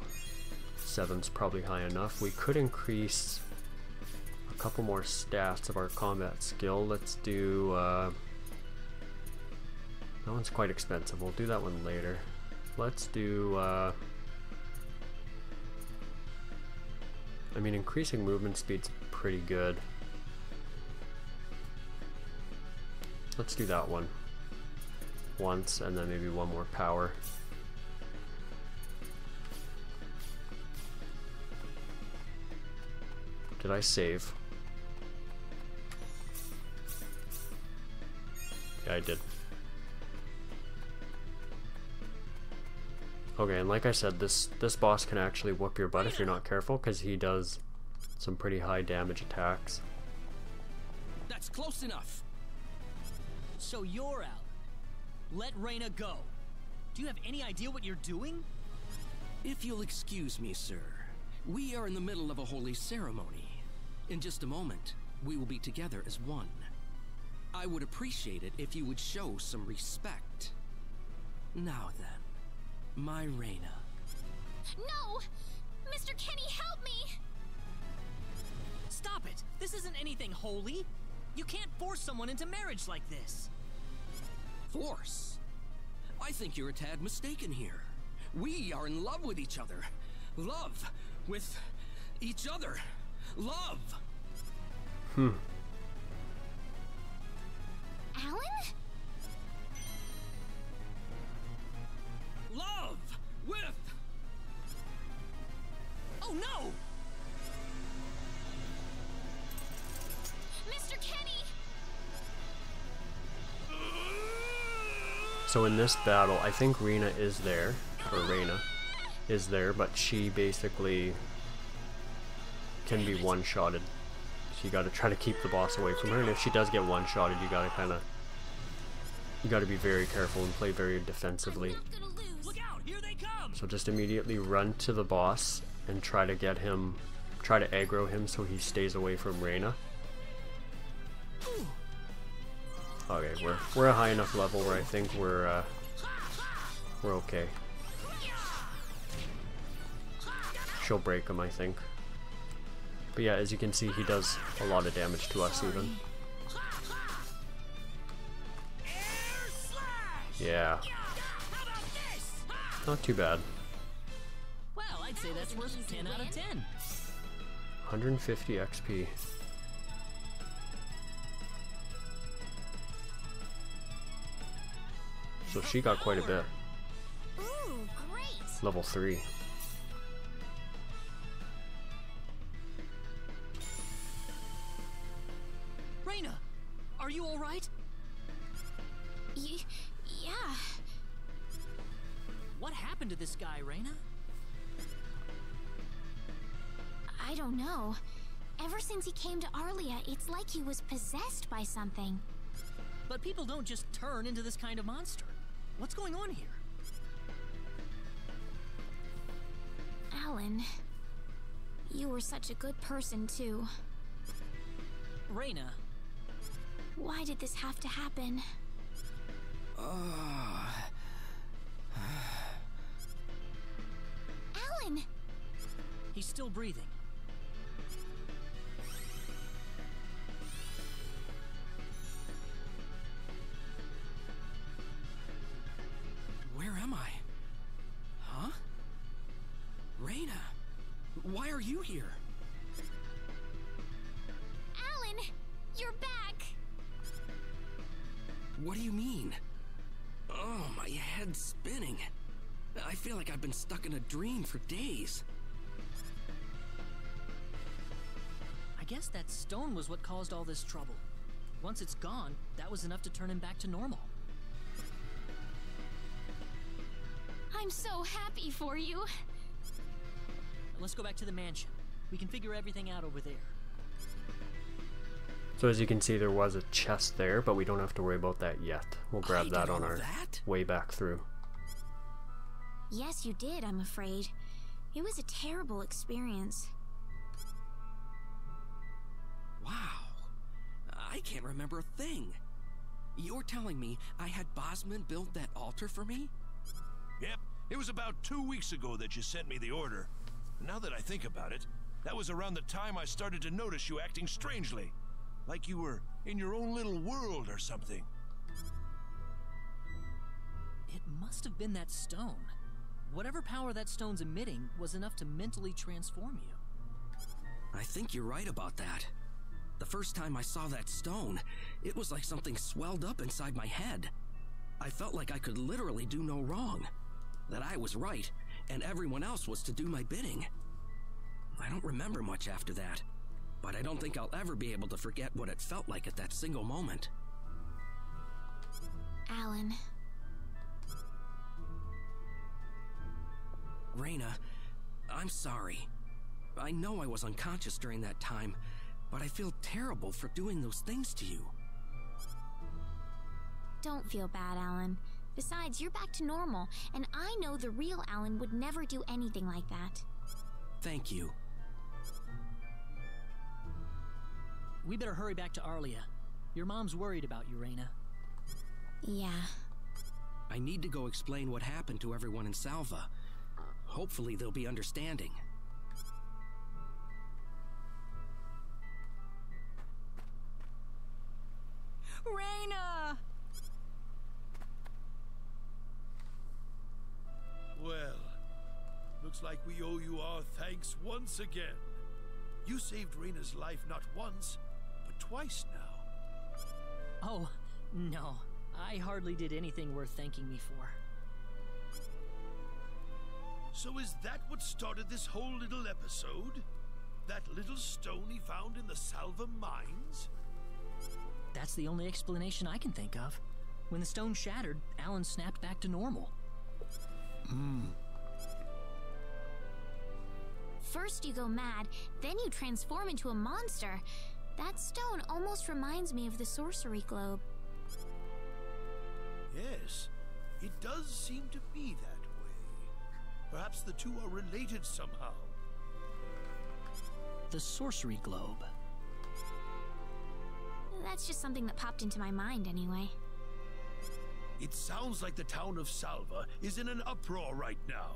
7's probably high enough. We could increase a couple more stats of our combat skill. Let's do that one's quite expensive. We'll do that one later. Let's do I mean, increasing movement speed's pretty good. Let's do that one once, and then maybe one more power. Did I save? Yeah, I did. Okay, and like I said, this boss can actually whoop your butt if you're not careful, because he does some pretty high damage attacks. Close enough. So you're out. Let Reyna go. Do you have any idea what you're doing? If you'll excuse me, sir, we are in the middle of a holy ceremony. In just a moment, we will be together as one. I would appreciate it if you would show some respect. Now then, my Reyna. No! Mr. Kenny, help me! Stop it! This isn't anything holy! You can't force someone into marriage like this! Force? I think you're a tad mistaken here. We are in love with each other. Love with each other. Love! Alan? Love with... Oh no! Mr. Kenny! So in this battle, I think Reyna is there, but she basically can be one-shotted. So you gotta try to keep the boss away from her, and if she does get one-shotted, you gotta be very careful and play very defensively. Look out! Here they come! So just immediately run to the boss and try to aggro him so he stays away from Reyna. Okay, we're a high enough level where I think we're okay. She'll break him, I think. But yeah, as you can see, he does a lot of damage to us even. Yeah. Not too bad. Well, I'd say that's worth 10 out of 10. 150 XP. So she got quite a bit. Ooh, great! Level 3. Reyna, are you alright? Yeah. What happened to this guy, Reyna? I don't know. Ever since he came to Arlia, it's like he was possessed by something. But people don't just turn into this kind of monster. What's going on here? Alan, you were such a good person, too. Reyna. Why did this have to happen? Alan! He's still breathing. Where am I? Huh? Reyna, why are you here? Alan, you're back! What do you mean? Oh, my head's spinning. I feel like I've been stuck in a dream for days. I guess that stone was what caused all this trouble. Once it's gone, that was enough to turn him back to normal. I'm so happy for you. Let's go back to the mansion. We can figure everything out over there. So as you can see, there was a chest there, but we don't have to worry about that yet. We'll grab that on our way back through. Yes, you did, I'm afraid. It was a terrible experience. Wow. I can't remember a thing. You're telling me I had Bosman build that altar for me? Yep. It was about 2 weeks ago that you sent me the order. Now that I think about it, that was around the time I started to notice you acting strangely. Like you were in your own little world or something. It must have been that stone. Whatever power that stone's emitting was enough to mentally transform you. I think you're right about that. The first time I saw that stone, it was like something swelled up inside my head. I felt like I could literally do no wrong. That I was right, and everyone else was to do my bidding. I don't remember much after that, but I don't think I'll ever be able to forget what it felt like at that single moment. Alan. Reyna, I'm sorry. I know I was unconscious during that time, but I feel terrible for doing those things to you. Don't feel bad, Alan. Besides, you're back to normal, and I know the real Alan would never do anything like that. Thank you. We better hurry back to Arlia. Your mom's worried about you, Reyna. Yeah. I need to go explain what happened to everyone in Salva. Hopefully they'll be understanding. Reyna! Well, looks like we owe you our thanks once again. You saved Reyna's life not once, but twice now. Oh, no. I hardly did anything worth thanking me for. So is that what started this whole little episode? That little stone he found in the Salva mines? That's the only explanation I can think of. When the stone shattered, Alan snapped back to normal. First you go mad, then you transform into a monster. That stone almost reminds me of the sorcery globe. Yes, it does seem to be that way. Perhaps the two are related somehow. The sorcery globe. That's just something that popped into my mind anyway. It sounds like the town of Salva is in an uproar right now.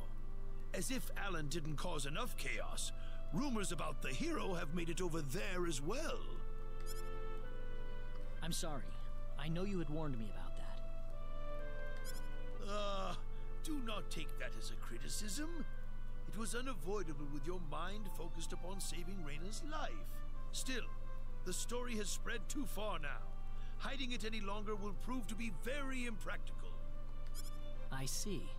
As if Alan didn't cause enough chaos, rumors about the hero have made it over there as well. I'm sorry. I know you had warned me about that. Do not take that as a criticism. It was unavoidable with your mind focused upon saving Reyna's life. Still, the story has spread too far now. Hiding it any longer will prove to be very impractical. I see.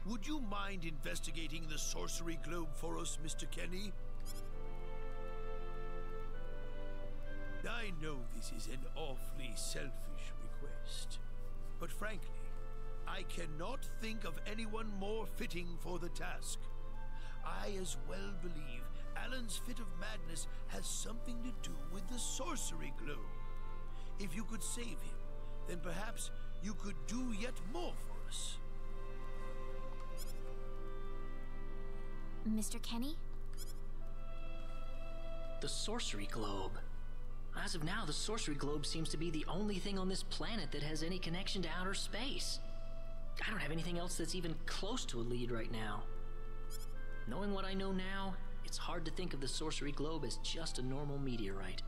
Would you mind investigating the sorcery globe for us, Mr. Kenny? I know this is an awfully selfish request, but frankly, I cannot think of anyone more fitting for the task. I as well believe Alan's fit of madness has something to do with the sorcery globe. If you could save him, then perhaps you could do yet more for us. Mr. Kenny? The sorcery globe. As of now, the sorcery globe seems to be the only thing on this planet that has any connection to outer space. I don't have anything else that's even close to a lead right now. Knowing what I know now, it's hard to think of the sorcery globe as just a normal meteorite.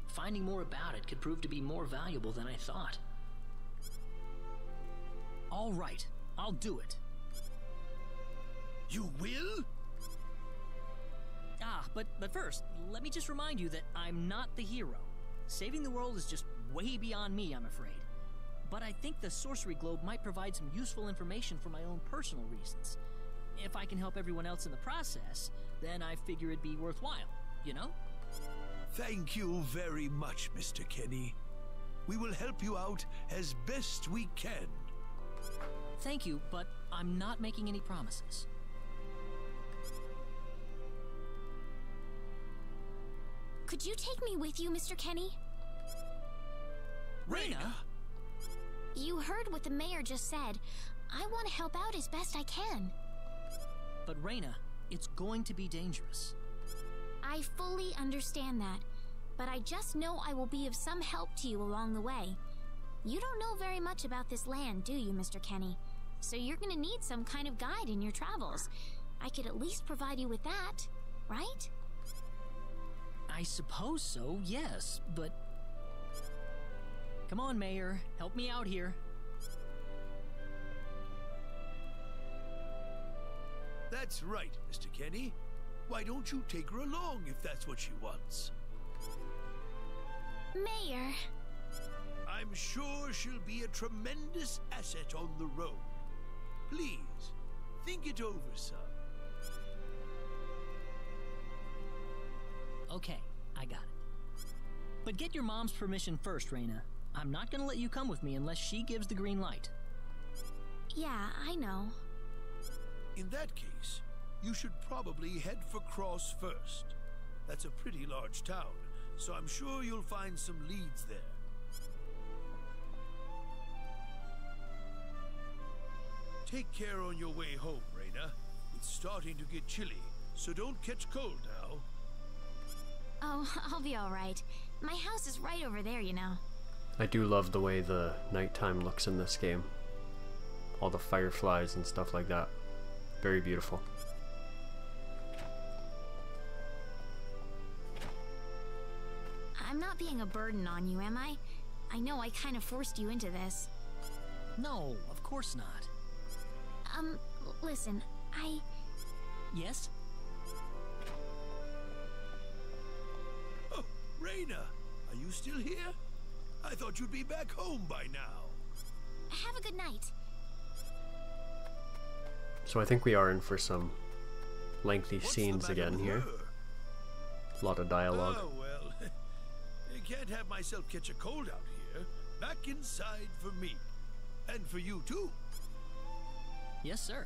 Finding more about it could prove to be more valuable than I thought. All right, I'll do it. You will? But first, let me just remind you that I'm not the hero. Saving the world is just way beyond me, I'm afraid. But I think the sorcery globe might provide some useful information for my own personal reasons. If I can help everyone else in the process, then I figure it'd be worthwhile, you know? Thank you very much, Mr. Kenny. We will help you out as best we can. Thank you, but I'm not making any promises. Could you take me with you, Mr. Kenny? Reyna? You heard what the mayor just said. I want to help out as best I can. But Reyna, it's going to be dangerous. I fully understand that, but I just know I will be of some help to you along the way. You don't know very much about this land, do you, Mr. Kenny? So you're gonna need some kind of guide in your travels. I could at least provide you with that, right? I suppose so, yes, but... Come on, Mayor, help me out here. That's right, Mr. Kenny. Why don't you take her along if that's what she wants? Mayor! I'm sure she'll be a tremendous asset on the road. Please, think it over, son. Okay, I got it. But get your mom's permission first, Reyna. I'm not gonna let you come with me unless she gives the green light. Yeah, I know. In that case, you should probably head for Cross first. That's a pretty large town, so I'm sure you'll find some leads there. Take care on your way home, Reyna. It's starting to get chilly, so don't catch cold now. Oh, I'll be alright. My house is right over there, you know. I do love the way the nighttime looks in this game. All the fireflies and stuff like that. Very beautiful. I'm not being a burden on you, am I? I know I kind of forced you into this. No, of course not. Listen, Yes? Oh, Reyna, are you still here? I thought you'd be back home by now. Have a good night. So I think we are in for some lengthy scenes again here. A lot of dialogue. Oh, well, I can't have myself catch a cold out here. Back inside for me. And for you, too. Yes, sir.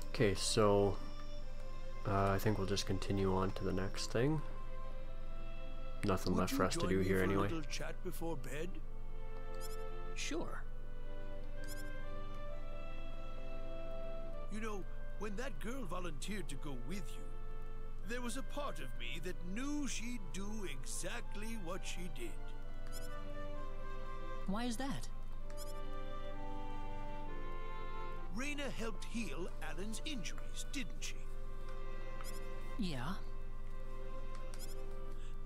Okay, so I think we'll just continue on to the next thing. Nothing left for us to do here anyway. Would you join me for a little chat before bed? Sure. You know, when that girl volunteered to go with you, there was a part of me that knew she'd do exactly what she did. Why is that? Reyna helped heal Alan's injuries, didn't she? Yeah.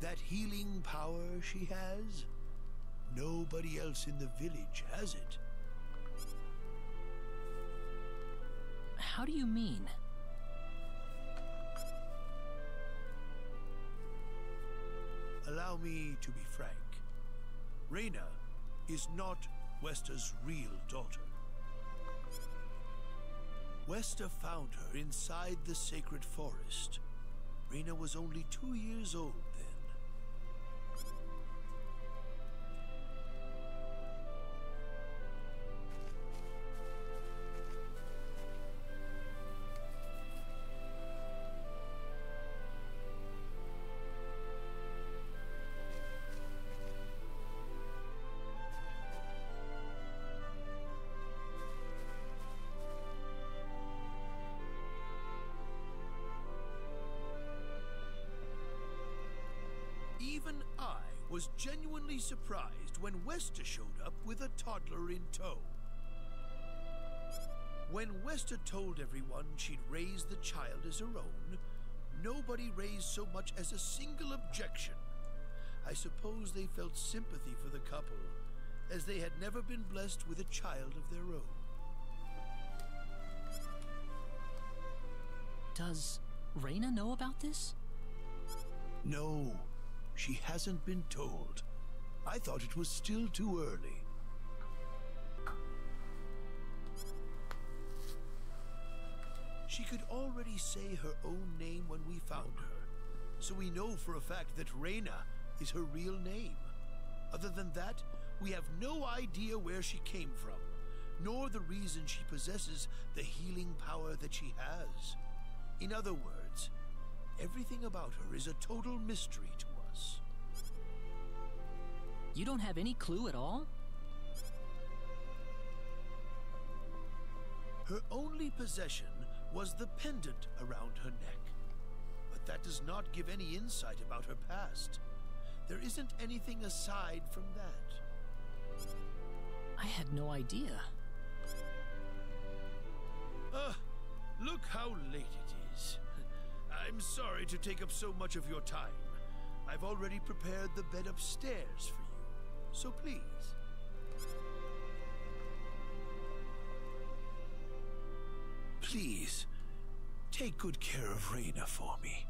That healing power she has, nobody else in the village has it. How do you mean? Allow me to be frank. Reyna is not Wester's real daughter. Wester found her inside the sacred forest. Reyna was only 2 years old then. Even I was genuinely surprised when Wester showed up with a toddler in tow. When Wester told everyone she'd raised the child as her own, nobody raised so much as a single objection. I suppose they felt sympathy for the couple, as they had never been blessed with a child of their own. Does Reyna know about this? No. She hasn't been told. I thought it was still too early. She could already say her own name when we found her, so we know for a fact that Reyna is her real name. Other than that, we have no idea where she came from, nor the reason she possesses the healing power that she has. In other words, everything about her is a total mystery to us. You don't have any clue at all? Her only possession was the pendant around her neck. But that does not give any insight about her past. There isn't anything aside from that. I had no idea. Look how late it is. I'm sorry to take up so much of your time. I've already prepared the bed upstairs for you, so please. Please, take good care of Reyna for me.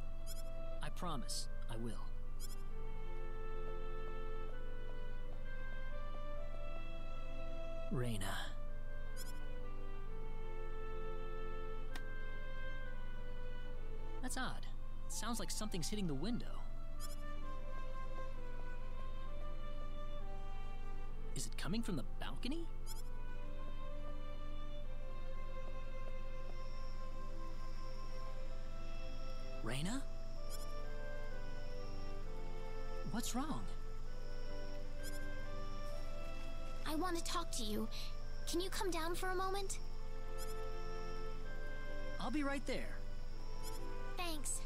I promise, I will. Reyna. That's odd. Sounds like something's hitting the window. Is it coming from the balcony? Reyna? What's wrong? I want to talk to you. Can you come down for a moment? I'll be right there. Thanks.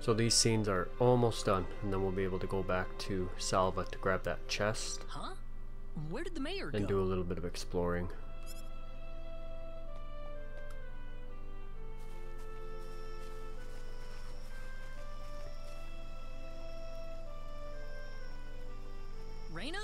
So these scenes are almost done, and then we'll be able to go back to Salva to grab that chest. Huh? Where did the mayor go? And do a little bit of exploring. Reyna?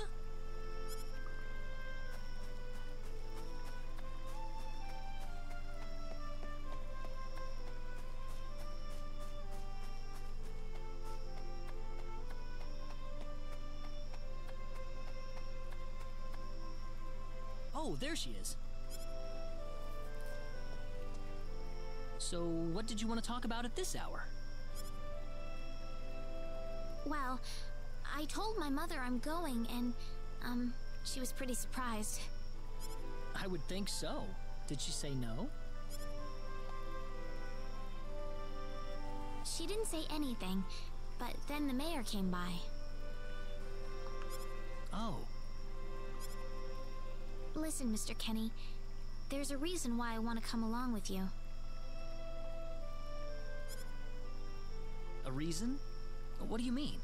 Oh, there she is. So, what did you want to talk about at this hour? Well, I told my mother I'm going, and, she was pretty surprised. I would think so. Did she say no? She didn't say anything, but then the mayor came by. Oh. Listen, Mr. Kenny, there's a reason why I want to come along with you. A reason? What do you mean?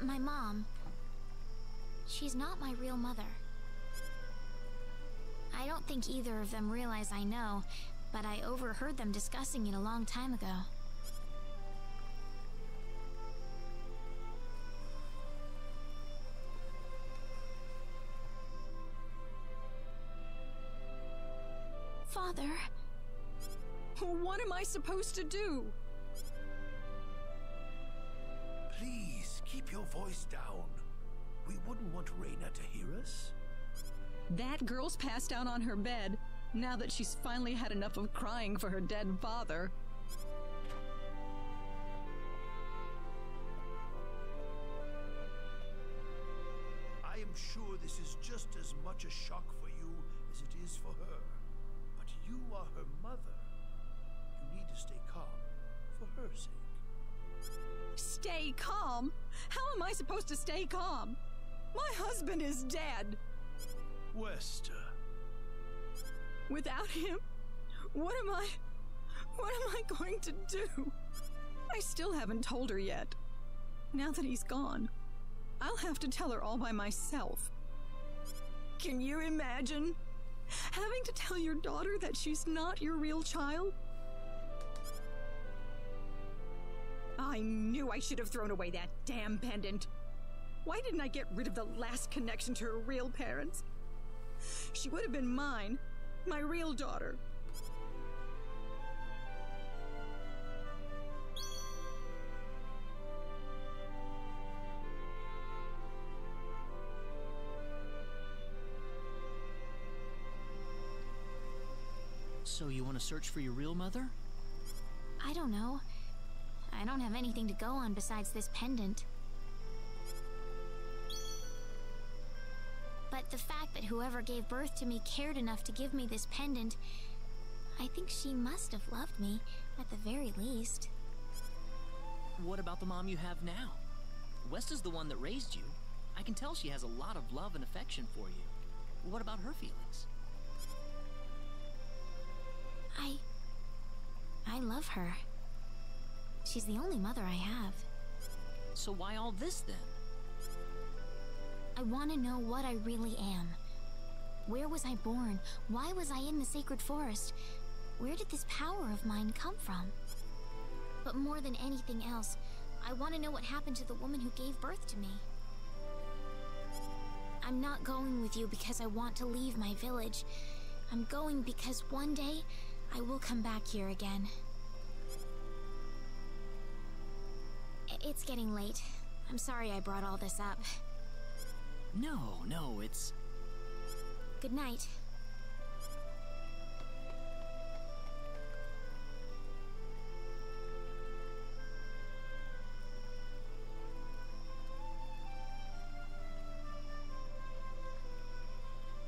My mom, she's not my real mother. I don't think either of them realize I know, but I overheard them discussing it a long time ago. Father... What am I supposed to do? Please, keep your voice down. We wouldn't want Reyna to hear us. That girl's passed out on her bed, now that she's finally had enough of crying for her dead father. I am sure this is just as much a shock for you as it is for her. But you are her mother. You need to stay calm, for her sake. Stay calm? How am I supposed to stay calm? My husband is dead. Wester. Without him, what am I going to do? I still haven't told her yet. Now that he's gone, I'll have to tell her all by myself. Can you imagine having to tell your daughter that she's not your real child? I knew I should have thrown away that damn pendant. Why didn't I get rid of the last connection to her real parents? She would have been mine, my real daughter. So you want to search for your real mother? I don't know. I don't have anything to go on besides this pendant. But the fact that whoever gave birth to me cared enough to give me this pendant, I think she must have loved me, at the very least. What about the mom you have now? Westa's the one that raised you. I can tell she has a lot of love and affection for you. What about her feelings? I love her. She's the only mother I have. So why all this then? I want to know what I really am. Where was I born? Why was I in the sacred forest? Where did this power of mine come from? But more than anything else, I want to know what happened to the woman who gave birth to me. I'm not going with you because I want to leave my village. I'm going because one day, I will come back here again. It's getting late. I'm sorry I brought all this up. No, it's... Good night.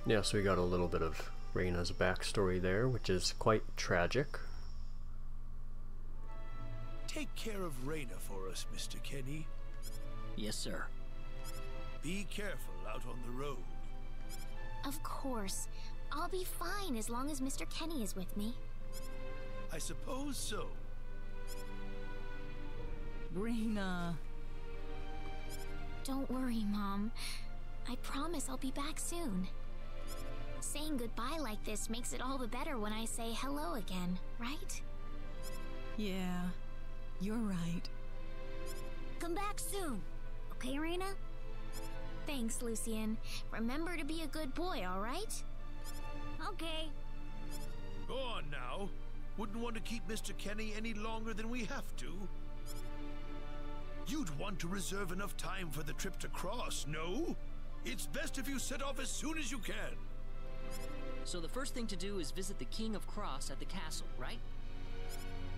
Yeah, so we got a little bit of Reyna's backstory there, which is quite tragic. Take care of Reyna for us, Mr. Kenny. Yes, sir. Be careful out on the road. Of course. I'll be fine as long as Mr. Kenny is with me. I suppose so. Reyna. Don't worry, Mom. I promise I'll be back soon. Saying goodbye like this makes it all the better when I say hello again, right? Yeah, you're right. Come back soon. Okay, Reyna? Thanks, Lucian. Remember to be a good boy, alright? Okay. Go on now. Wouldn't want to keep Mr. Kenny any longer than we have to. You'd want to reserve enough time for the trip to Cross, no? It's best if you set off as soon as you can. So the first thing to do is visit the King of Cross at the castle, right?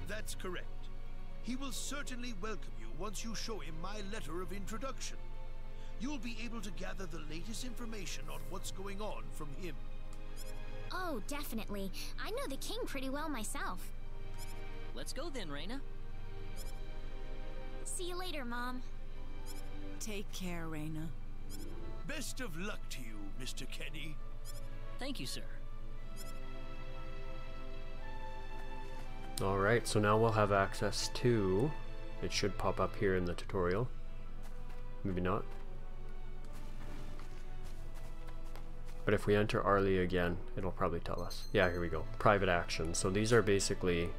That's correct. He will certainly welcome you once you show him my letter of introduction. You'll be able to gather the latest information on what's going on from him. Oh, definitely. I know the king pretty well myself. Let's go then, Reyna. See you later, Mom. Take care, Reyna. Best of luck to you, Mr. Kenny. Thank you, sir. Alright, so now we'll have access to... It should pop up here in the tutorial. Maybe not. But if we enter Arlie again, it'll probably tell us. Yeah, here we go. Private actions. So these are basically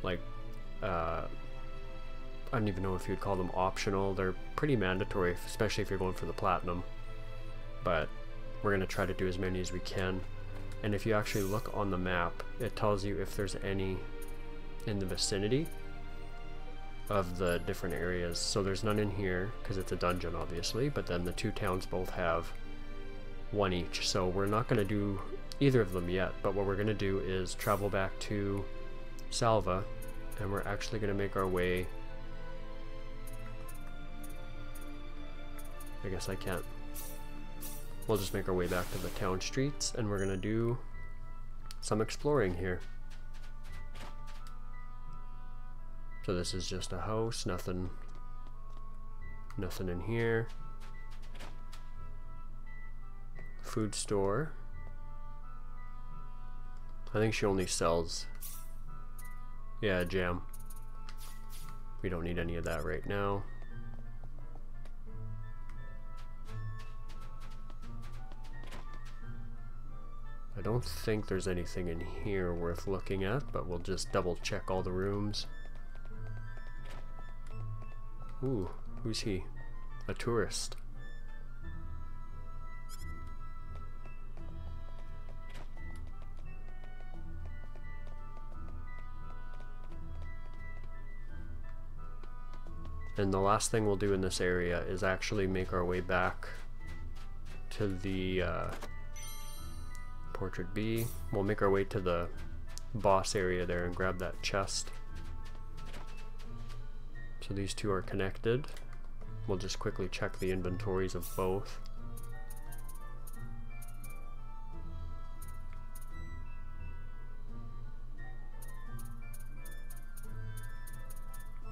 like, I don't even know if you'd call them optional. They're pretty mandatory, especially if you're going for the platinum. But we're going to try to do as many as we can. And if you actually look on the map, it tells you if there's any in the vicinity of the different areas. So there's none in here because it's a dungeon, obviously, but then the two towns both have one each. So we're not going to do either of them yet, but what we're going to do is travel back to Salva, and we're actually going to make our way... I guess I can't. We'll just make our way back to the town streets, and we're going to do some exploring here. So this is just a house, nothing in here. Food store. I think she only sells, yeah, jam. We don't need any of that right now. I don't think there's anything in here worth looking at, but we'll just double check all the rooms. Ooh, who's he? A tourist. And the last thing we'll do in this area is actually make our way back to the Portrait B. We'll make our way to the boss area there and grab that chest. So these two are connected. We'll just quickly check the inventories of both.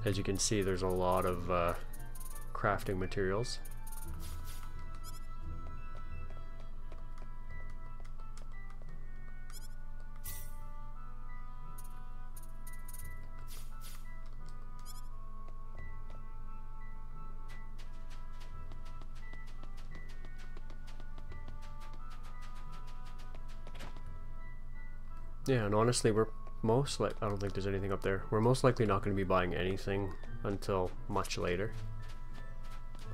As you can see, there's a lot of crafting materials. Yeah, and honestly, we're most I don't think there's anything up there. We're most likely not going to be buying anything until much later,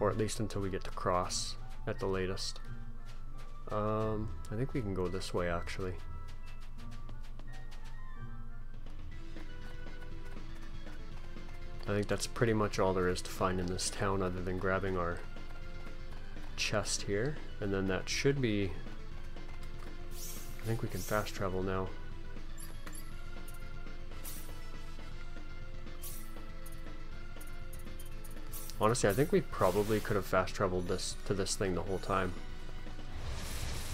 or at least until we get to Cross at the latest. I think we can go this way actually. I think that's pretty much all there is to find in this town other than grabbing our chest here, and then that should be... I think we can fast travel now. Honestly, I think we probably could have fast traveled to this thing the whole time.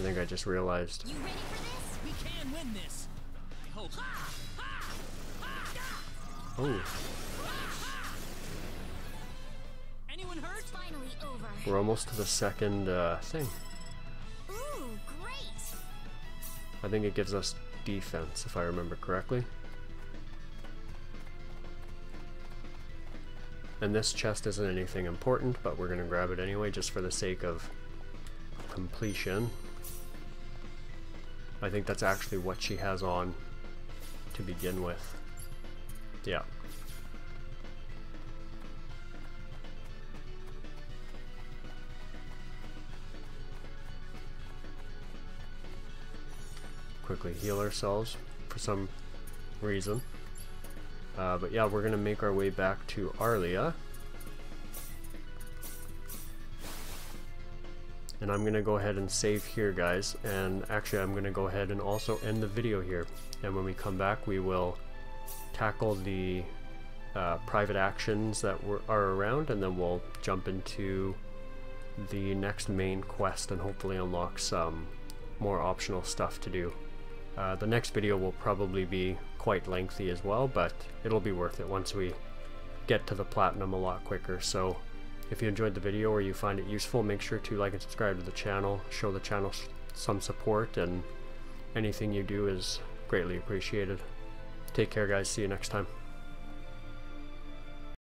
I think I just realized. You ready for this? We can win this. I hope. Oh. Anyone hurt? Finally over. We're almost to the second thing. Ooh, great. I think it gives us defense, if I remember correctly. And this chest isn't anything important, but we're gonna grab it anyway, just for the sake of completion. I think that's actually what she has on to begin with. Yeah. Quickly heal ourselves for some reason. But yeah, we're gonna make our way back to Arlia. And I'm gonna go ahead and save here, guys. And actually, I'm gonna go ahead and also end the video here. And when we come back, we will tackle the private actions that are around, and then we'll jump into the next main quest and hopefully unlock some more optional stuff to do. The next video will probably be quite lengthy as well, but it'll be worth it once we get to the platinum a lot quicker. So if you enjoyed the video or you find it useful, make sure to like and subscribe to the channel, show the channel some support, and anything you do is greatly appreciated. Take care, guys. See you next time.